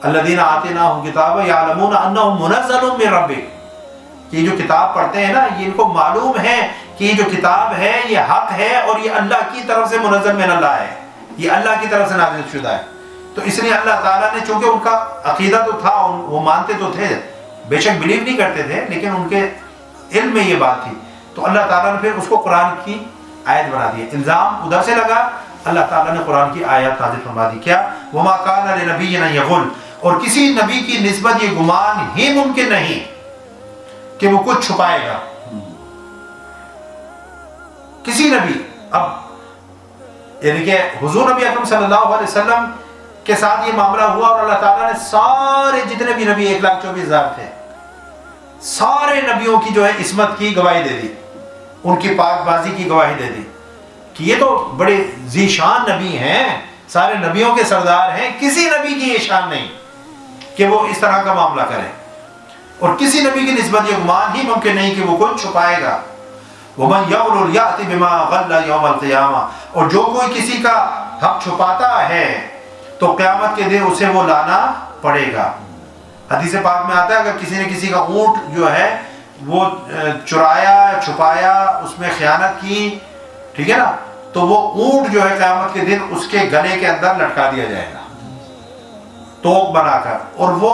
الذین آتیناہم کتاب یعلمون انہ منزل من ربک، یہ جو کتاب پڑھتے ہیں نا یہ ان کو معلوم ہے کہ یہ جو کتاب ہے یہ حق ہے اور یہ اللہ کی طرف سے منزل من اللہ ہے، یہ اللہ کی طرف سے نازل شدہ ہے۔ تو اس لیے اللہ تعالیٰ نے، چونکہ ان کا عقیدہ تو تھا، وہ مانتے تو تھے، بے شک بلیو نہیں کرتے تھے، لیکن ان کے علم میں یہ بات تھی، تو اللہ تعالیٰ نے پھر اس کو قرآن کی آیت بنا دی۔ الزام ادھر سے لگا، اللہ تعالیٰ نے قرآن کی آیات نازل فرما دی۔ کیا؟ وَمَا كَانَ لِنَبِيٍّ أَن يَغُلَّ، اور کسی نبی کی نسبت یہ گمان ہی ممکن نہیں کہ وہ کچھ چھپائے گا، کسی نبی۔ اب یعنی کہ حضور نبی اکرم صلی اللہ علیہ وسلم کے ساتھ یہ معاملہ ہوا، اور اللہ تعالیٰ نے سارے جتنے بھی نبی 1,24,000 تھے، سارے نبیوں کی جو ہے عصمت کی گواہی دے دی، ان کی پاک بازی کی گواہی دے دی کہ یہ تو بڑے ذی شان نبی ہیں، سارے نبیوں کے سردار ہیں، کسی نبی کی یہ شان نہیں کہ وہ اس طرح کا معاملہ کرے، اور کسی نبی کی نسبت یہ گمان ہی ممکن نہیں کہ وہ کچھ چھپائے گا۔ وَمَنْ يَغْلُلْ يَأْتِ بِمَا غَلَّ يَوْمَ الْقِيَامَةِ، اور جو کوئی کسی کا حق چھپاتا ہے تو قیامت کے دن اسے وہ لانا پڑے گا۔ حدیث پاک میں آتا ہے اگر کسی نے کسی کا اونٹ جو ہے وہ چرایا، چھپایا، اس میں خیانت کی، ٹھیک ہے نا، تو وہ اونٹ جو ہے قیامت کے دن اس کے گلے کے اندر لٹکا دیا جائے گا توق بنا کر، اور وہ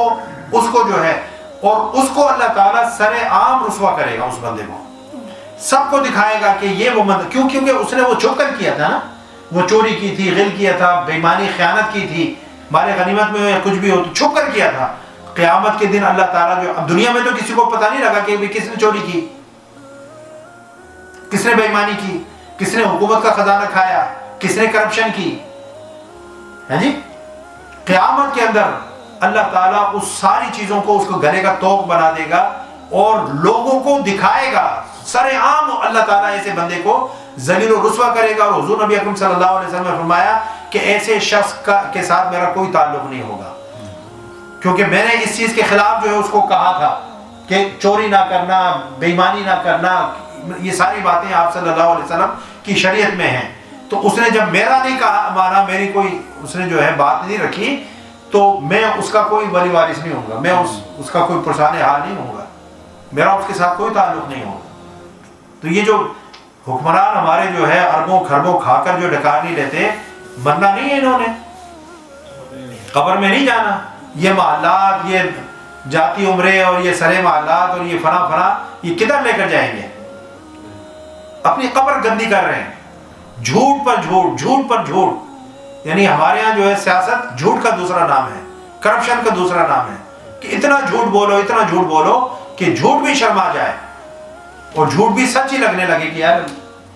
اس کو جو ہے، اور اس کو اللہ تعالیٰ سر عام رسوا کرے گا، اس بندے کو سب کو دکھائے گا کہ یہ وہ بندہ، کیونکہ اس نے وہ چھپ کر کیا تھا نا، وہ چوری کی تھی، غل کیا تھا، بےایمانی خیانت کی تھی، مال غنیمت میں یا کچھ بھی ہو تو چھپ کر کیا تھا۔ قیامت کے دن اللہ تعالیٰ جو، اب دنیا میں تو کسی کو پتہ نہیں لگا کہ کس نے چوری کی، کس نے بے ایمانی کی، کس نے حکومت کا خزانہ کھایا، کس نے کرپشن کی، ہے جی۔ قیامت کے اندر اللہ تعالیٰ اس ساری چیزوں کو اس کو گلے کا توق بنا دے گا اور لوگوں کو دکھائے گا سر عام۔ اللہ تعالیٰ ایسے بندے کو ذلیل و رسوا کرے گا، اور حضور نبی اکرم صلی اللہ علیہ وسلم نے فرمایا کہ ایسے شخص کے ساتھ میرا کوئی تعلق نہیں ہوگا، کیونکہ میں نے اس چیز کے خلاف جو ہے اس کو کہا تھا کہ چوری نہ کرنا، بے ایمانی نہ کرنا، یہ ساری باتیں آپ صلی اللہ علیہ وسلم کی شریعت میں ہیں۔ تو اس نے جب میرا نہیں کہا، مانا میری کوئی اس نے جو ہے بات نہیں رکھی، تو میں اس کا کوئی ولی وارث نہیں ہوں گا، میں اس کا کوئی پرسان حال نہیں ہوں گا، میرا اس کے ساتھ کوئی تعلق نہیں ہوگا۔ تو یہ جو حکمران ہمارے جو ہے اربوں خربوں کھا کر جو ڈکار نہیں لیتے، مرنا نہیں ہے انہوں نے، قبر میں نہیں جانا، یہ محلات، یہ جاتی عمرے اور یہ سرے محلات اور یہ فنا فنا، یہ کدھر لے کر جائیں گے؟ اپنی قبر گندی کر رہے ہیں، جھوٹ پر جھوٹ، جھوٹ پر جھوٹ۔ یعنی ہمارے ہاں جو ہے سیاست جھوٹ کا دوسرا نام ہے، کرپشن کا دوسرا نام ہے، کہ اتنا جھوٹ بولو، اتنا جھوٹ بولو کہ جھوٹ بھی شرما جائے اور جھوٹ بھی سچ ہی لگنے لگے کہ یار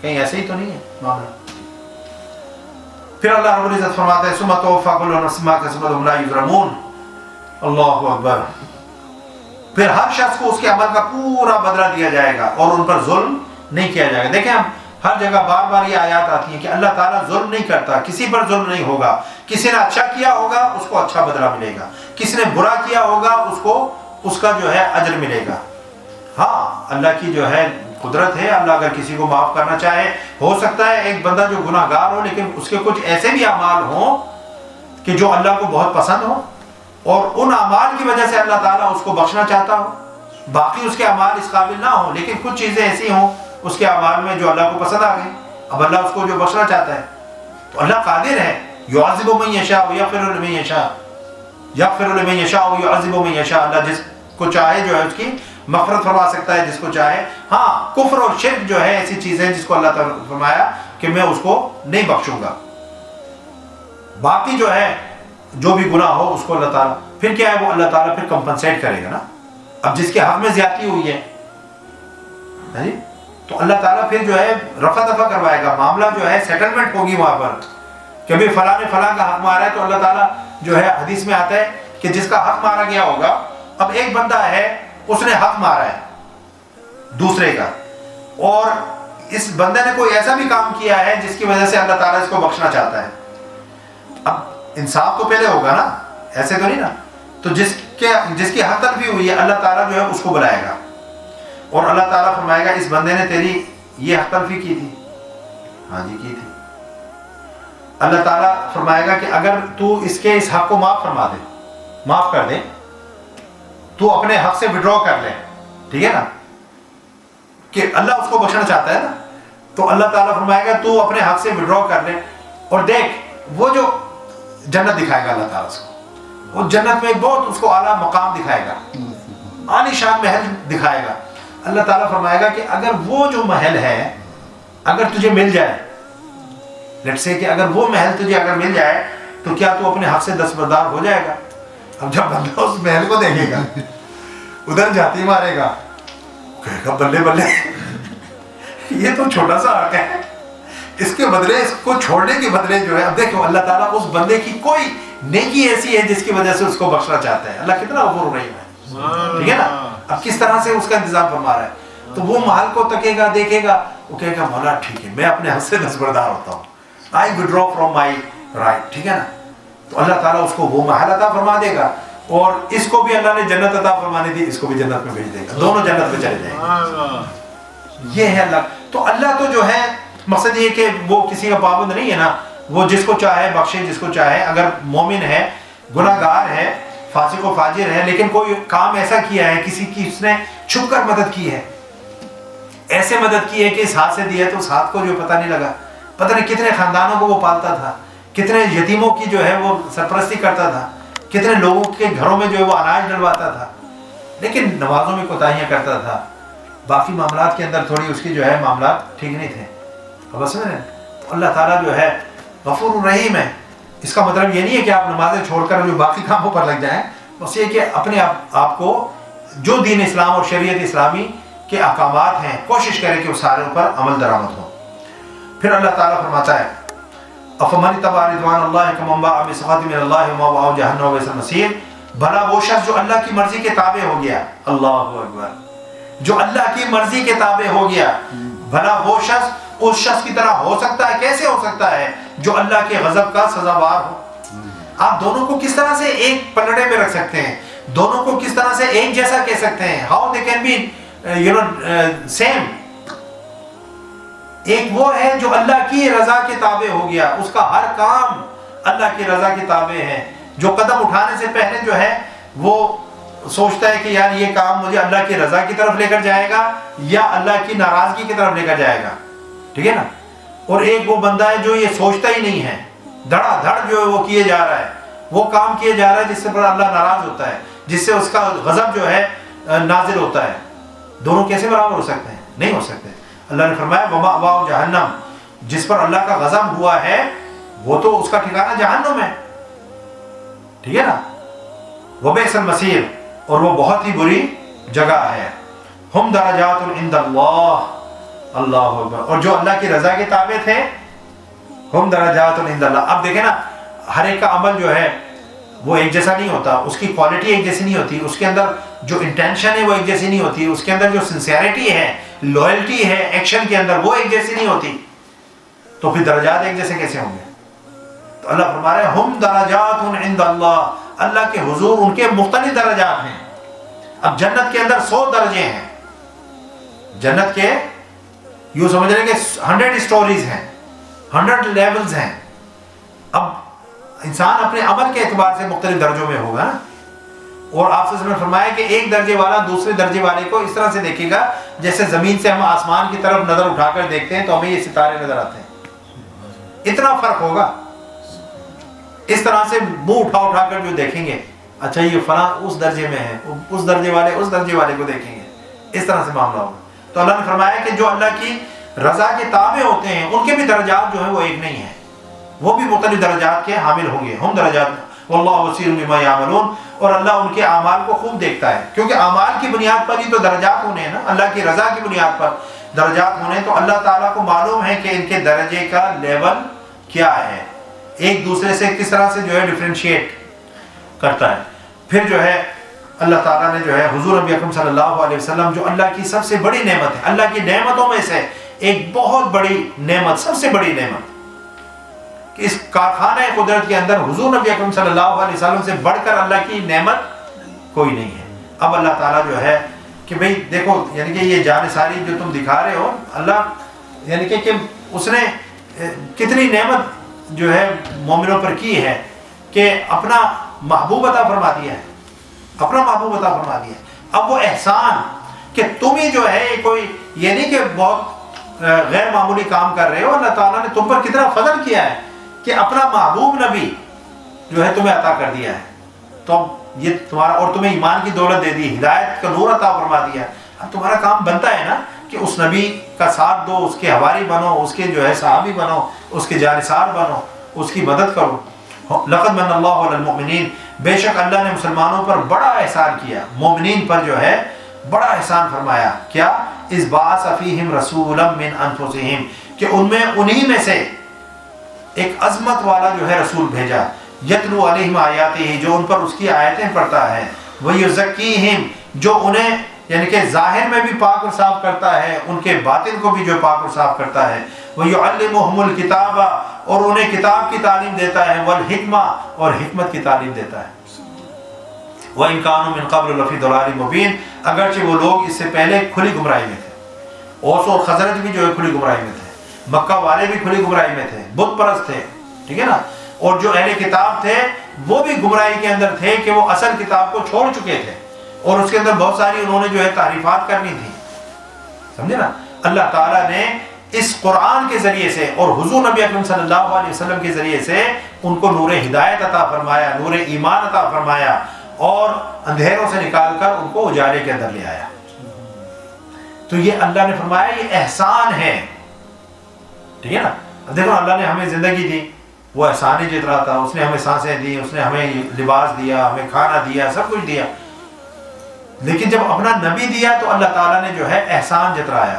کہیں ایسے ہی تو نہیں ہے معاملہ۔ پھر اللہ رب العزت فرماتا ہے ثم توفی کل نفس ما کسبت وهم لا یظلمون۔ اللہ اکبر۔ پھر ہر شخص کو اس کے عمل کا پورا بدلہ دیا جائے گا اور ان پر ظلم نہیں کیا جائے گا۔ دیکھیں ہم ہر جگہ بار بار یہ آیات آتی ہیں کہ اللہ تعالیٰ ظلم نہیں کرتا، کسی پر ظلم نہیں ہوگا، کسی نے اچھا کیا ہوگا اس کو اچھا بدلہ ملے گا، کسی نے برا کیا ہوگا اس کو اس کا جو ہے اجر ملے گا۔ ہاں اللہ کی جو ہے قدرت ہے، اللہ اگر کسی کو معاف کرنا چاہے، ہو سکتا ہے ایک بندہ جو گناہ گار ہو لیکن اس کے کچھ ایسے بھی اعمال ہوں کہ جو اللہ کو بہت پسند ہو، اور ان اعمال کی وجہ سے اللہ تعالیٰ اس کو بخشنا چاہتا ہو، باقی اس کے اعمال اس قابل نہ ہوں لیکن کچھ چیزیں ایسی ہوں اس کے اعمال میں جو اللہ کو پسند آ گئی، اب اللہ اس کو جو بخشنا چاہتا ہے تو اللہ قادر ہے، یعذب من یشاء ویغفر لمن یشاء، یغفر لمن یشاء ویعذب من یشاء۔ اللہ جس کو چاہے جو ہے اس کی مغفرت فرما سکتا ہے جس کو چاہے۔ ہاں کفر اور شرک جو ہے ایسی چیز ہے جس کو اللہ تعالیٰ نے فرمایا کہ میں اس کو نہیں بخشوں گا، باقی جو ہے جو بھی گناہ ہو اس کو اللہ تعالیٰ پھر کیا ہے وہ اللہ تعالیٰ پھر کمپنسیٹ کرے گا نا۔ اب جس کے حق میں زیادتی ہوئی ہے تو اللہ تعالیٰ پھر جو ہے رفع دفع کروائے گا، معاملہ جو ہے سیٹلمنٹ ہوگی وہاں پر کہ ابھی فلاں نے فلاں کا حق مارا ہے، تو اللہ تعالیٰ جو ہے حدیث میں آتا ہے کہ جس کا حق مارا گیا ہوگا، اب ایک بندہ ہے اس نے حق مارا ہے دوسرے کا، اور اس بندے نے کوئی ایسا بھی کام کیا ہے جس کی وجہ سے اللہ تعالیٰ اس کو بخشنا چاہتا ہے۔ اب انصاف تو پہلے ہوگا نا، ایسے تو نہیں نا، تو جس کی حق تلفی ہوئی ہے اللہ تعالیٰ جو ہے اس کو بلائے گا اور اللہ تعالیٰ فرمائے گا اس بندے نے تیری یہ حق تلفی کی تھی، ہاں جی کی تھی۔ اللہ تعالیٰ فرمائے گا کہ اگر تو اس کے اس حق کو معاف فرما دے، معاف کر دے، تو اپنے حق سے وڈرا کر لے، ٹھیک ہے نا، کہ اللہ اس کو بخشنا چاہتا ہے نا، تو اللہ تعالیٰ فرمائے گا تو اپنے حق سے وڈرا کر لے، اور دیکھ وہ جو جنت دکھائے گا اللہ تعالیٰ اس کو، وہ جنت میں بہت اس کو اعلیٰ مقام دکھائے گا، عالی شان محل دکھائے گا۔ اللہ تعالیٰ فرمائے گا کہ اگر وہ جو محل ہے اگر تجھے مل جائے، لیٹس سے کہ اگر وہ محل تجھے اگر مل جائے تو کیا تو اپنے حق سے دستبردار ہو جائے گا؟ اب جب بندہ اس محل کو دیکھے گا، ادھر جاتی مارے گا، کہے گا بلے بلے یہ تو چھوٹا سا حق ہے، اس کے بدلے، اس کو چھوڑنے کے بدلے جو ہے، اب دیکھو اللہ تعالیٰ اس بندے کی کوئی نیکی ایسی ہے جس کی وجہ سے اس کو بخشنا چاہتا ہے۔ اللہ کتنا غفور رحیم ہے، ٹھیک ہے نا، اب کس طرح سے اس کا انتظام فرما رہا ہے۔ تو وہ محل کو تکے گا، دیکھے گا، وہ کہے گا مولا ٹھیک ہے، میں اپنے حق سے دستبردار ہوتا ہوں، I withdraw from my right، ٹھیک ہے نا، تو اللہ تعالیٰ اس کو وہ محل عطا فرما دے گا، اور اس کو بھی اللہ نے جنت عطا فرمانے دی، اس کو بھی جنت میں بھیج دے گا، دونوں جنت میں چلے جائیں گے۔ یہ ہے اللہ۔ تو اللہ تو جو ہے، مقصد یہ کہ وہ کسی کا پابند نہیں ہے نا، وہ جس کو چاہے بخشے، جس کو چاہے، اگر مومن ہے، گناہ گار ہے، فاسق و فاجر ہے، لیکن کوئی کام ایسا کیا ہے، کسی کی اس نے چھپ کر مدد کی ہے، ایسے مدد کی ہے کہ اس ہاتھ سے دی ہے تو اس ہاتھ کو جو پتہ نہیں لگا، پتہ نہیں کتنے خاندانوں کو وہ پالتا تھا، کتنے یتیموں کی جو ہے وہ سرپرستی کرتا تھا، کتنے لوگوں کے گھروں میں جو ہے وہ اناج ڈلواتا تھا، لیکن نمازوں میں کوتاہیاں کرتا تھا، باقی معاملات کے اندر تھوڑی اس کی جو ہے معاملات ٹھیک نہیں تھے۔ اب سمجھ تو اللہ تعالیٰ جو ہے غفور الرحیم ہے۔ اس کا مطلب یہ نہیں ہے کہ آپ نمازیں چھوڑ کر جو باقی کاموں پر لگ جائیں، بس یہ کہ اپنے آپ کو جو دین اسلام اور شریعت اسلامی کے احکامات ہیں کوشش کریں کہ وہ سارے اوپر عمل درآمد ہوں۔ پھر اللہ تعالیٰ فرماتا ہے افمن اتبع رضوان اللہ کمن باء بسخط من اللہ ومأواہ جہنم وبئس المصیر، بھلا وہ شخص جو اللہ کی مرضی کے تابع ہو گیا، اللہ اکبر، جو اللہ کی مرضی کے تابع ہو گیا، بھلا وہ شخص اس شخص کی طرح ہو سکتا ہے؟ کیسے ہو سکتا ہے جو اللہ کے غضب کا سزاوار ہو؟ آپ دونوں کو کس طرح سے ایک پلڑے میں رکھ سکتے ہیں؟ دونوں کو کس طرح سے ایک جیسا کہہ سکتے ہیں؟ How they can be same? ایک وہ ہے جو اللہ کی رضا کے تابع ہو گیا، اس کا ہر کام اللہ کی رضا کے تابع ہے، جو قدم اٹھانے سے پہلے جو ہے وہ سوچتا ہے کہ یار یہ کام مجھے اللہ کی رضا کی طرف لے کر جائے گا یا اللہ کی ناراضگی کی طرف لے کر جائے گا، ٹھیک ہے نا۔ اور ایک وہ بندہ ہے جو یہ سوچتا ہی نہیں ہے، دھڑا دھڑ جو ہے وہ کیے جا رہا ہے، وہ کام کیے جا رہا ہے جس سے پر اللہ ناراض ہوتا ہے، جس سے اس کا غضب جو ہے نازل ہوتا ہے۔ دونوں کیسے برابر ہو سکتے ہیں؟ نہیں ہو سکتے۔ اللہ نے فرمایا ومأواہ جہنم، جس پر اللہ کا غضب ہوا ہے وہ تو اس کا ٹھکانہ جہنم ہے، ٹھیک ہے نا، وبئس المصیر، اور وہ بہت ہی بری جگہ ہے۔ ہم درجات عند اللہ، اللہ اکبر، اور جو اللہ کی رضا کے تابع تھے، ہم درجات عند اللہ۔ اب دیکھیں نا، ہر ایک کا عمل جو ہے وہ ایک جیسا نہیں ہوتا، اس کی کوالٹی ایک جیسی نہیں ہوتی، اس کے اندر جو انٹینشن ہے وہ ایک جیسی نہیں ہوتی، اس کے اندر جو سنسیئرٹی ہے، لوئلٹی ہے ایکشن کے اندر، وہ ایک جیسی نہیں ہوتی، تو پھر درجات ایک جیسے کیسے ہوں گے؟ تو اللہ فرما رہے ہیں ہم درجات عند اللہ، اللہ کے حضور ان کے مختلف درجات ہیں۔ اب جنت کے اندر 100 درجے ہیں، جنت کے یوں سمجھ رہے کہ 100 سٹوریز ہیں، 100 لیولز ہیں۔ اب انسان اپنے عمل کے اعتبار سے مختلف درجوں میں ہوگا نا، اور آپ سے فرمایا کہ ایک درجے والا دوسرے درجے والے کو اس طرح سے دیکھے گا جیسے زمین سے ہم آسمان کی طرف نظر اٹھا کر دیکھتے ہیں تو ہمیں یہ ستارے نظر آتے ہیں، اتنا فرق ہوگا۔ اس طرح سے منہ اٹھا اٹھا کر جو دیکھیں گے، اچھا یہ فلاں اس درجے میں ہے، اس درجے والے اس درجے والے کو دیکھیں گے، اس طرح سے معاملہ ہوگا۔ تو اللہ نے فرمایا کہ جو اللہ کی رضا کے تابع ہوتے ہیں ان کے بھی درجات جو ہیں وہ ایک نہیں ہیں، وہ بھی مختلف درجات کے حامل ہوں گے۔ ہم درجات واللہ بصیر بما یعملون، اور اللہ ان کے اعمال کو خوب دیکھتا ہے، کیونکہ اعمال کی بنیاد پر ہی تو درجات ہونے ہیں نا، اللہ کی رضا کی بنیاد پر درجات ہونے، تو اللہ تعالیٰ کو معلوم ہے کہ ان کے درجے کا لیول کیا ہے، ایک دوسرے سے کس طرح سے جو ہے ڈیفرینشیٹ کرتا ہے۔ پھر جو ہے اللہ تعالیٰ نے جو ہے حضور نبی اکرم صلی اللہ علیہ وسلم جو اللہ کی سب سے بڑی نعمت ہے، اللہ کی نعمتوں میں سے ایک بہت بڑی نعمت، سب سے بڑی نعمت، کہ اس کارخانہ قدرت کے اندر حضور نبی اکرم صلی اللہ علیہ وسلم سے بڑھ کر اللہ کی نعمت کوئی نہیں ہے۔ اب اللہ تعالیٰ جو ہے کہ بھئی دیکھو، یعنی کہ یہ جان ساری جو تم دکھا رہے ہو، اللہ یعنی کہ اس نے کتنی نعمت جو ہے مومنوں پر کی ہے، کہ اپنا محبوب عطا فرما دیا ہے، اپنا محبوب عطا فرما دیا ہے۔ اب وہ احسان کہ تم ہی جو ہے کوئی یہ نہیں کہ بہت غیر معمولی کام کر رہے ہو، اللہ تعالیٰ نے تم پر کتنا فضل کیا ہے کہ اپنا محبوب نبی جو ہے تمہیں عطا کر دیا ہے، تو یہ تمہارا، اور تمہیں ایمان کی دولت دے دی، ہدایت کا نور عطا فرما دیا۔ اب تمہارا کام بنتا ہے نا کہ اس نبی کا ساتھ دو، اس کے حواری بنو، اس کے جو ہے صحابی بنو، اس کے جانثار بنو، اس کی مدد کرو۔ لقد من اللہ علی المؤمنین، بے شک اللہ نے مسلمانوں پر بڑا احسان کیا، مومنین پر جو ہے بڑا احسان فرمایا۔ کیا؟ اذ بعث فیہم رسولا من انفسہم، کہ ان میں انہی میں سے ایک عظمت والا جو ہے رسول بھیجا، یتلو علیہم آیاتہ، جو ان پر اس کی آیتیں پڑھتا ہے، ویزکیہم، جو انہیں یعنی کہ ظاہر میں بھی پاک اور صاف کرتا ہے، ان کے باطن کو بھی جو پاک اور صاف کرتا ہے، ویعلمہم الکتاب، اور انہیں کتاب کی تعلیم دیتا ہے، والحکمہ، اور حکمت کی تعلیم دیتا ہے۔ وَإِن كَانُوا مِن قَبْلُ لَفِي ضَلَالٍ مُبِينٍ، اگرچہ وہ لوگ اس سے پہلے کھلی گمراہی میں تھے، اوس اور خزرج بھی جو ہے کھلی گمراہی میں تھے، مکہ والے بھی کھلی گمراہی میں تھے، بت پرست تھے، ٹھیک ہے نا، اور جو اہل کتاب تھے وہ بھی گمراہی کے اندر تھے کہ وہ اصل کتاب کو چھوڑ چکے تھے، اور اس کے اندر بہت ساری انہوں نے جو ہے تعریفات کرنی تھی، سمجھے نا۔ اللہ تعالیٰ نے اس قرآن کے ذریعے سے اور حضور نبی اکرم صلی اللہ علیہ وسلم کے ذریعے سے ان کو نور ہدایت عطا فرمایا، نور ایمان عطا فرمایا، اور اندھیروں سے نکال کر ان کو اجالے کے اندر لے آیا۔ تو یہ اللہ نے فرمایا یہ احسان ہے، ٹھیک ہے نا۔ دیکھو اللہ نے ہمیں زندگی دی، وہ احسان ہی جتنا تھا، اس نے ہمیں سانسیں دی، اس نے ہمیں لباس دیا، ہمیں کھانا دیا، سب کچھ دیا، لیکن جب اپنا نبی دیا تو اللہ تعالیٰ نے جو ہے احسان جترایا،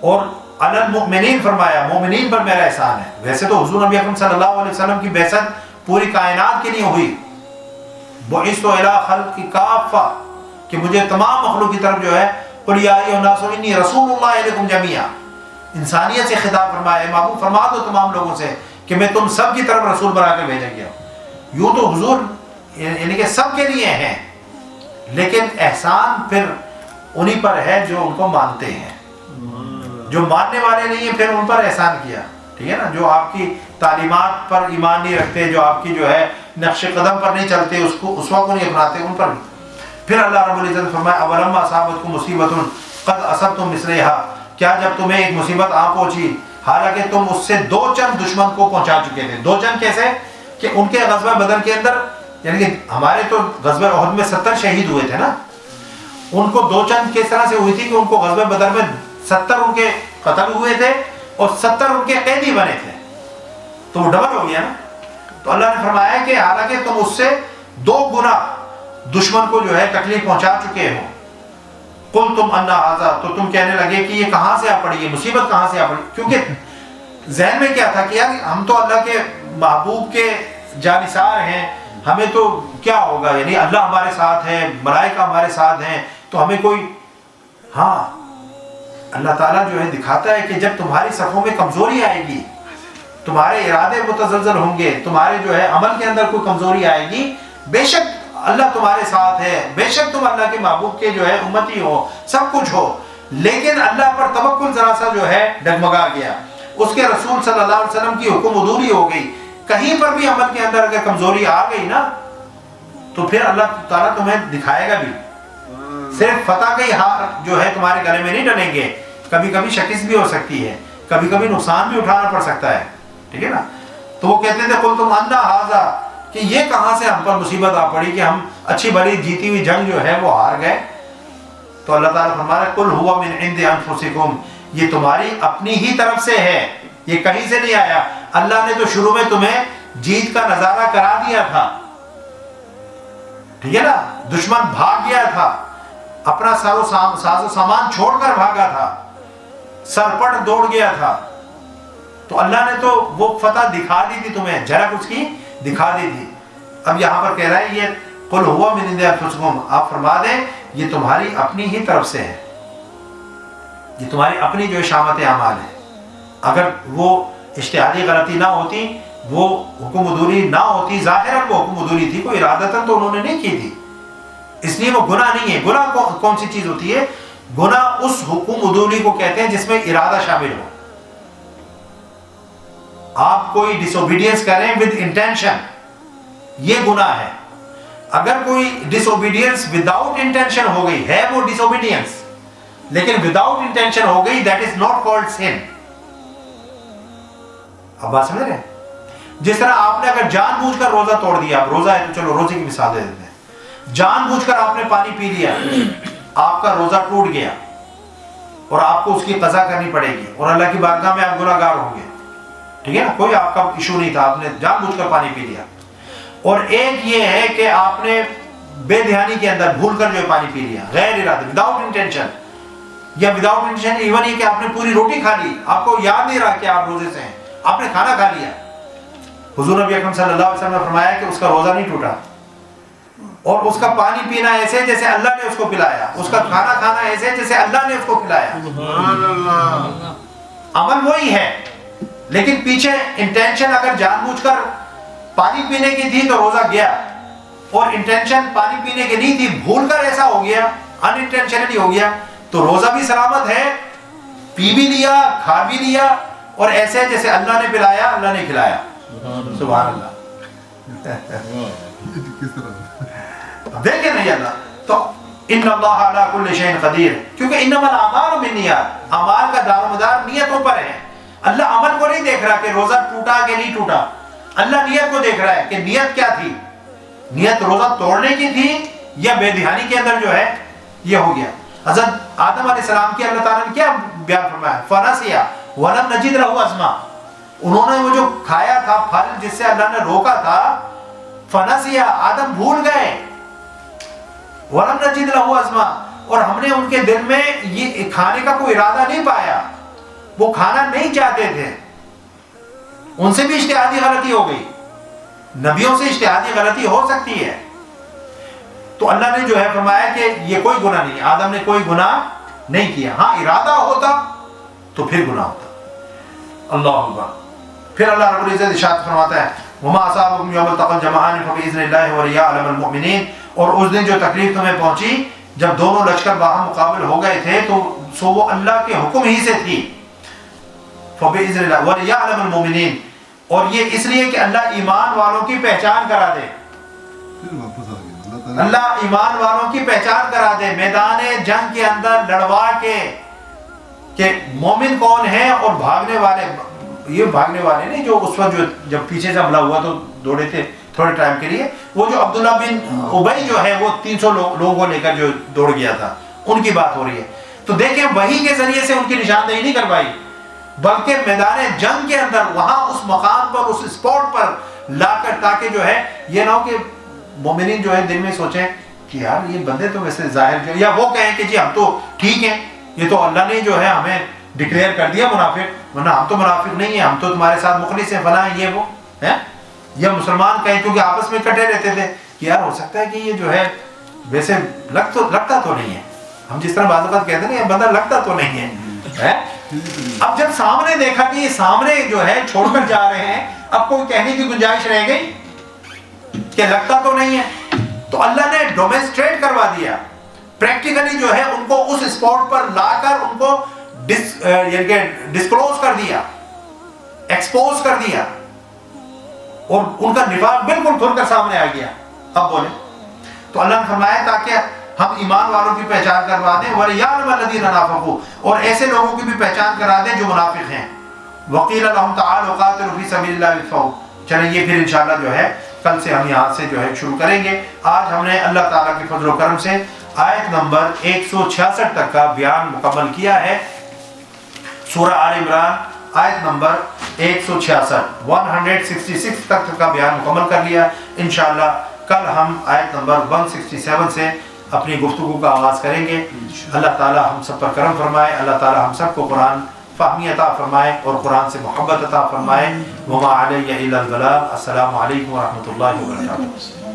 اور علی المؤمنین فرمایا، مومنین پر میرا احسان ہے۔ ویسے تو حضور نبی اکرم صلی اللہ علیہ وسلم کی بعثت پوری کائنات کے لیے ہوئی، بعثت الی خلق کافہ، کہ مجھے تمام مخلوق کی طرف جو ہے قل یا ایھا الناس انی رسول اللہ الیکم جمیعا، انسانیت سے خطاب فرمایا، محبوب فرما دو تمام لوگوں سے کہ میں تم سب کی طرف رسول بنا کے بھیجا گیا ہوں۔ یوں تو حضور یعنی کہ سب کے لیے ہیں، لیکن احسان پھر انہی پر ہے جو ان کو مانتے ہیں، جو ماننے والے نہیں ہیں پھر ان پر احسان کیا، ٹھیک ہے نا، جو آپ کی تعلیمات پر ایمان نہیں رکھتے، جو آپ کی جو ہے نقش قدم پر نہیں چلتے، اس وقت نہیں اپناتے، ان پر۔ پھر اللہ رب العزت فرمایا اولما اصابتکم مصیبۃ قد اصبتم مثلھا، کیا جب تمہیں ایک مصیبت آ پہنچی حالانکہ تم اس سے دو چند دشمن کو پہنچا چکے تھے۔ دو چند کیسے؟ کہ ان کے غزوہ بدر کے اندر، یعنی کہ ہمارے تو غزوہ احد میں 70 شہید ہوئے تھے نا، ان کو دو چند کس طرح سے ہوئی تھی کہ ان کو غزوہ بدر میں 70 ان کے قتل ہوئے تھے اور 70 ان کے قیدی بنے تھے، تو وہ ڈبل ہو گیا نا۔ تو اللہ نے فرمایا کہ حالانکہ تم اس سے 2 گنا دشمن کو جو ہے تکلیف پہنچا چکے ہو، قلتم ان ھذا، تو تم کہنے لگے کہ یہ کہاں سے آ پڑی، یہ مصیبت کہاں سے آ پڑی، کیونکہ ذہن میں کیا تھا کہ یار ہم تو اللہ کے محبوب کے جانثار ہیں، ہمیں تو کیا ہوگا، یعنی اللہ ہمارے ساتھ ہے، ملائکہ ہمارے ساتھ ہیں، تو ہمیں کوئی، ہاں اللہ تعالیٰ جو ہے دکھاتا ہے کہ جب تمہاری صفوں میں کمزوری آئے گی، تمہارے ارادے متزلزل ہوں گے، تمہارے جو ہے عمل کے اندر کوئی کمزوری آئے گی، بے شک اللہ تمہارے ساتھ ہے، بے شک تم اللہ کے محبوب کے جو ہے امتی ہو، سب کچھ ہو، لیکن اللہ پر توکل ذرا سا جو ہے ڈگمگا گیا، اس کے رسول صلی اللہ علیہ وسلم کی حکم عدولی ہو گئی، کہیں پر بھی عمل کے اندر اگر کمزوری آ گئی نا تو پھر اللہ تعالیٰ تمہیں دکھائے گا بھی، صرف فتح کے ہار جو ہے تمہارے گلے میں نہیں ڈلیں گے، کبھی کبھی شکست بھی ہو سکتی ہے، کبھی کبھی نقصان بھی اٹھانا پڑ سکتا ہے، ٹھیک ہے نا۔ تو وہ کہتے تھے قلتم ان ھذا، کہ یہ کہاں سے ہم پر مصیبت آ پڑی کہ ہم اچھی بڑی جیتی ہوئی جنگ جو ہے وہ ہار گئے۔ تو اللہ تعالیٰ فرما رہا ہے قل ھو من عند انفسکم، یہ تمہاری اپنی ہی طرف سے ہے، یہ کہیں سے نہیں آیا، اللہ نے تو شروع میں تمہیں جیت کا نظارہ کرا دیا تھا، ٹھیک ہے نا، دشمن بھاگ گیا تھا، اپنا ساز و سامان چھوڑ کر بھاگا تھا، سرپٹ دوڑ گیا تھا، تو اللہ نے تو وہ فتح دکھا دی تھی تمہیں، جھلک اس کی دکھا دی تھی۔ اب یہاں پر کہہ رہا ہے یہ قل ھو من عند انفسکم، آپ فرما دیں یہ تمہاری اپنی ہی طرف سے ہے، یہ تمہاری اپنی جو شامت اعمال ہے، اگر وہ اجتہادی غلطی نہ ہوتی، وہ حکم عدولی نہ ہوتی، ظاہراً وہ حکم عدولی تھی، کوئی ارادتاً تو انہوں نے نہیں کی تھی، اس لیے وہ گناہ نہیں ہے۔ گناہ کون سی چیز ہوتی ہے؟ گناہ اس حکم عدولی کو کہتے ہیں جس میں ارادہ شامل ہو، آپ کوئی ڈس اوبیڈینس کریں ود انٹینشن، یہ گناہ ہے. اگر کوئی ڈس اوبیڈینس وداؤٹ انٹینشن ہو گئی ہے وہ ڈس اوبیڈینس, لیکن وداؤٹ انٹینشن ہو گئی دیٹ از ناٹ کالڈ سن. اب بات سمجھ رہے ہیں؟ جس طرح آپ نے اگر جان بوجھ کر روزہ توڑ دیا, آپ روزہ ہے تو چلو روزے کی مثال دے دیتے ہیں, جان بوجھ کر آپ نے پانی پی لیا, آپ کا روزہ ٹوٹ گیا اور آپ کو اس کی قضا کرنی پڑے گی اور اللہ کی بارگاہ میں آپ گناہ گار ہوں گے, ٹھیک ہے نا, کوئی آپ کا ایشو نہیں تھا, آپ نے جان بوجھ کر پانی پی لیا. اور ایک یہ ہے کہ آپ نے بے دھیانی کے اندر بھول کر جو پانی پی لیا غیر ارادے, وداؤٹ انٹینشن, یا وداؤٹ انٹینشن ایون یہ کہ آپ نے پوری روٹی کھا لی, آپ کو یاد نہیں رہا کہ آپ روزے سے ہیں, آپ نے کھانا کھا لیا. حضور نبی اکرم صلی اللہ علیہ وسلم نے فرمایا کہ اس کا روزہ نہیں ٹوٹا, اور اس کا پانی پینا ایسے جیسے اللہ نے اس کو پلایا, اس کا کھانا کھانا ایسے جیسے اللہ نے اس کو کھلایا. سبحان اللہ. عمل وہی ہے, لیکن پیچھے انٹینشن اگر جان بوجھ کر پانی پینے کی تھی تو روزہ گیا, اور انٹینشن پانی پینے کی نہیں تھی, بھول کر ایسا ہو گیا, ان انٹینشنلی ہو گیا, تو روزہ بھی سلامت ہے, پی بھی لیا, کھا بھی لیا, اور ایسے جیسے اللہ نے پلایا اللہ نے کھلایا. سبحان اللہ. دیکھیں نہیں اللہ تو ان اللہ علی کل شیء قدیر, کیونکہ انما الاعمال بالنیات, اعمال کا دار و مدار نیتوں پر ہے. اللہ عمل کو نہیں دیکھ رہا کہ روزہ ٹوٹا کہ نہیں ٹوٹا, اللہ نیت کو دیکھ رہا ہے کہ نیت کیا تھی, نیت روزہ توڑنے کی تھی یا بے دہانی کے اندر جو ہے یہ ہو گیا. حضرت آدم علیہ السلام کی اللہ تعالیٰ نے کیا بیان فرمایا, فنسیا ولم نجد لہ عزما, انہوں نے وہ جو کھایا تھا پھل جس سے اللہ نے روکا تھا, فنسیا آدم بھول گئے, ولم نجد لہ عزما, اور ہم نے ان کے دل میں یہ کھانے کا کوئی ارادہ نہیں پایا, وہ کھانا نہیں چاہتے تھے. ان سے بھی اجتہادی غلطی ہو گئی, نبیوں سے اجتہادی غلطی ہو سکتی ہے. تو اللہ نے جو ہے فرمایا کہ یہ کوئی گناہ نہیں, آدم نے کوئی گناہ نہیں کیا, ہاں ارادہ ہوتا تو پھر گناہ ہوتا. اللہ اکبر. پھر اللہ رب العزت ارشاد فرماتا ہے وما اصابکم یوم التقى الجمعان فباذن اللہ وليعلم المؤمنین, اور اس دن جو تکلیف تمہیں پہنچی جب دونوں لشکر باہم مقابل ہو گئے تھے تو سو وہ اللہ کے حکم ہی سے تھی. فباذن اللہ وليعلم المؤمنین, اور یہ اس لیے کہ اللہ ایمان والوں کی پہچان کرا دے, اللہ ایمان والوں کی پہچان کرا دے میدان جنگ کے اندر لڑوا کے کہ مومن کون ہے اور بھاگنے والے. یہ بھاگنے والے نہیں جو اس وقت جو جب پیچھے سے حملہ ہوا تو دوڑے تھے تھوڑے ٹائم کے لیے, وہ جو عبداللہ بن ابی جو ہے وہ 300 لوگوں کو لے کر جو دوڑ گیا تھا, ان کی بات ہو رہی ہے. تو دیکھیں وحی کے ذریعے سے ان کی نشاندہی نہیں کروائی, بلکہ میدان جنگ کے اندر وہاں اس مقام پر اس اسپاٹ پر لا کر, تاکہ جو ہے یہ نہ ہو کہ مومنین جو ہے دل میں سوچیں کہ یار یہ بندے تو ویسے ظاہر جو, یا وہ کہیں کہ جی ہم تو ٹھیک ہیں, یہ تو اللہ نے جو ہے ہمیں ڈکلیئر کر دیا منافق, ورنہ ہم تو منافق نہیں ہیں, ہم تو تمہارے ساتھ مخلص ہیں, فلاں ہیں, یہ وہ ہیں. یا مسلمان کہیں کیونکہ آپس میں اکٹھے رہتے تھے کہ یار ہو سکتا ہے کہ یہ جو ہے ویسے لگتا تو نہیں ہے, ہم جس طرح بعض اوقات کہتے ہیں یہ بندہ لگتا تو نہیں ہے. اب جب سامنے دیکھا کہ یہ سامنے جو ہے چھوڑ کر جا رہے ہیں, اب کوئی کہنے کی گنجائش رہ گئی کہ لگتا تو نہیں ہے, تو اللہ نے ڈومیسٹریٹ کروا دیا, پریکٹیکلی جو ہے ان کو اس اسپاٹ پر لا کر ان کو ڈسکلوز کر دیا, ایکسپوز کر دیا, اور ان کا نفاق بالکل کھل کر سامنے آ گیا. اب بولے تو اللہ نے فرمایا تاکہ ہم ایمان والوں کی پہچان کروا دیں, وَلِيَعْلَمَ الَّذِينَ نَافَقُوا, اور ایسے لوگوں کی بھی پہچان کرا دیں جو منافق ہیں. وَقِيلَ لَهُمْ تَعَالُوا قَاتِلُوا فِي سَبِيلِ اللَّهِ وَادْفَعُوا. چلیں یہ پھر انشاءاللہ جو ہے کل سے ہم یہاں سے جو ہے شروع کریں گے. آج ہم نے اللہ تعالیٰ کی فضل و کرم سے آیت نمبر 166 تک کا بیان مکمل کیا ہے. سورہ آل عمران آیت نمبر 166 تک کا بیان مکمل کر لیا. انشاءاللہ کل ہم آیت نمبر 167 سے اپنی گفتگو کا آغاز کریں گے. اللہ تعالیٰ ہم سب پر کرم فرمائے, اللہ تعالیٰ ہم سب کو قرآن فہمی عطا فرمائے اور قرآن سے محبت عطا فرمائے. وما علیہ الا البلاغ. السلام علیکم ورحمۃ اللہ وبرکاتہ.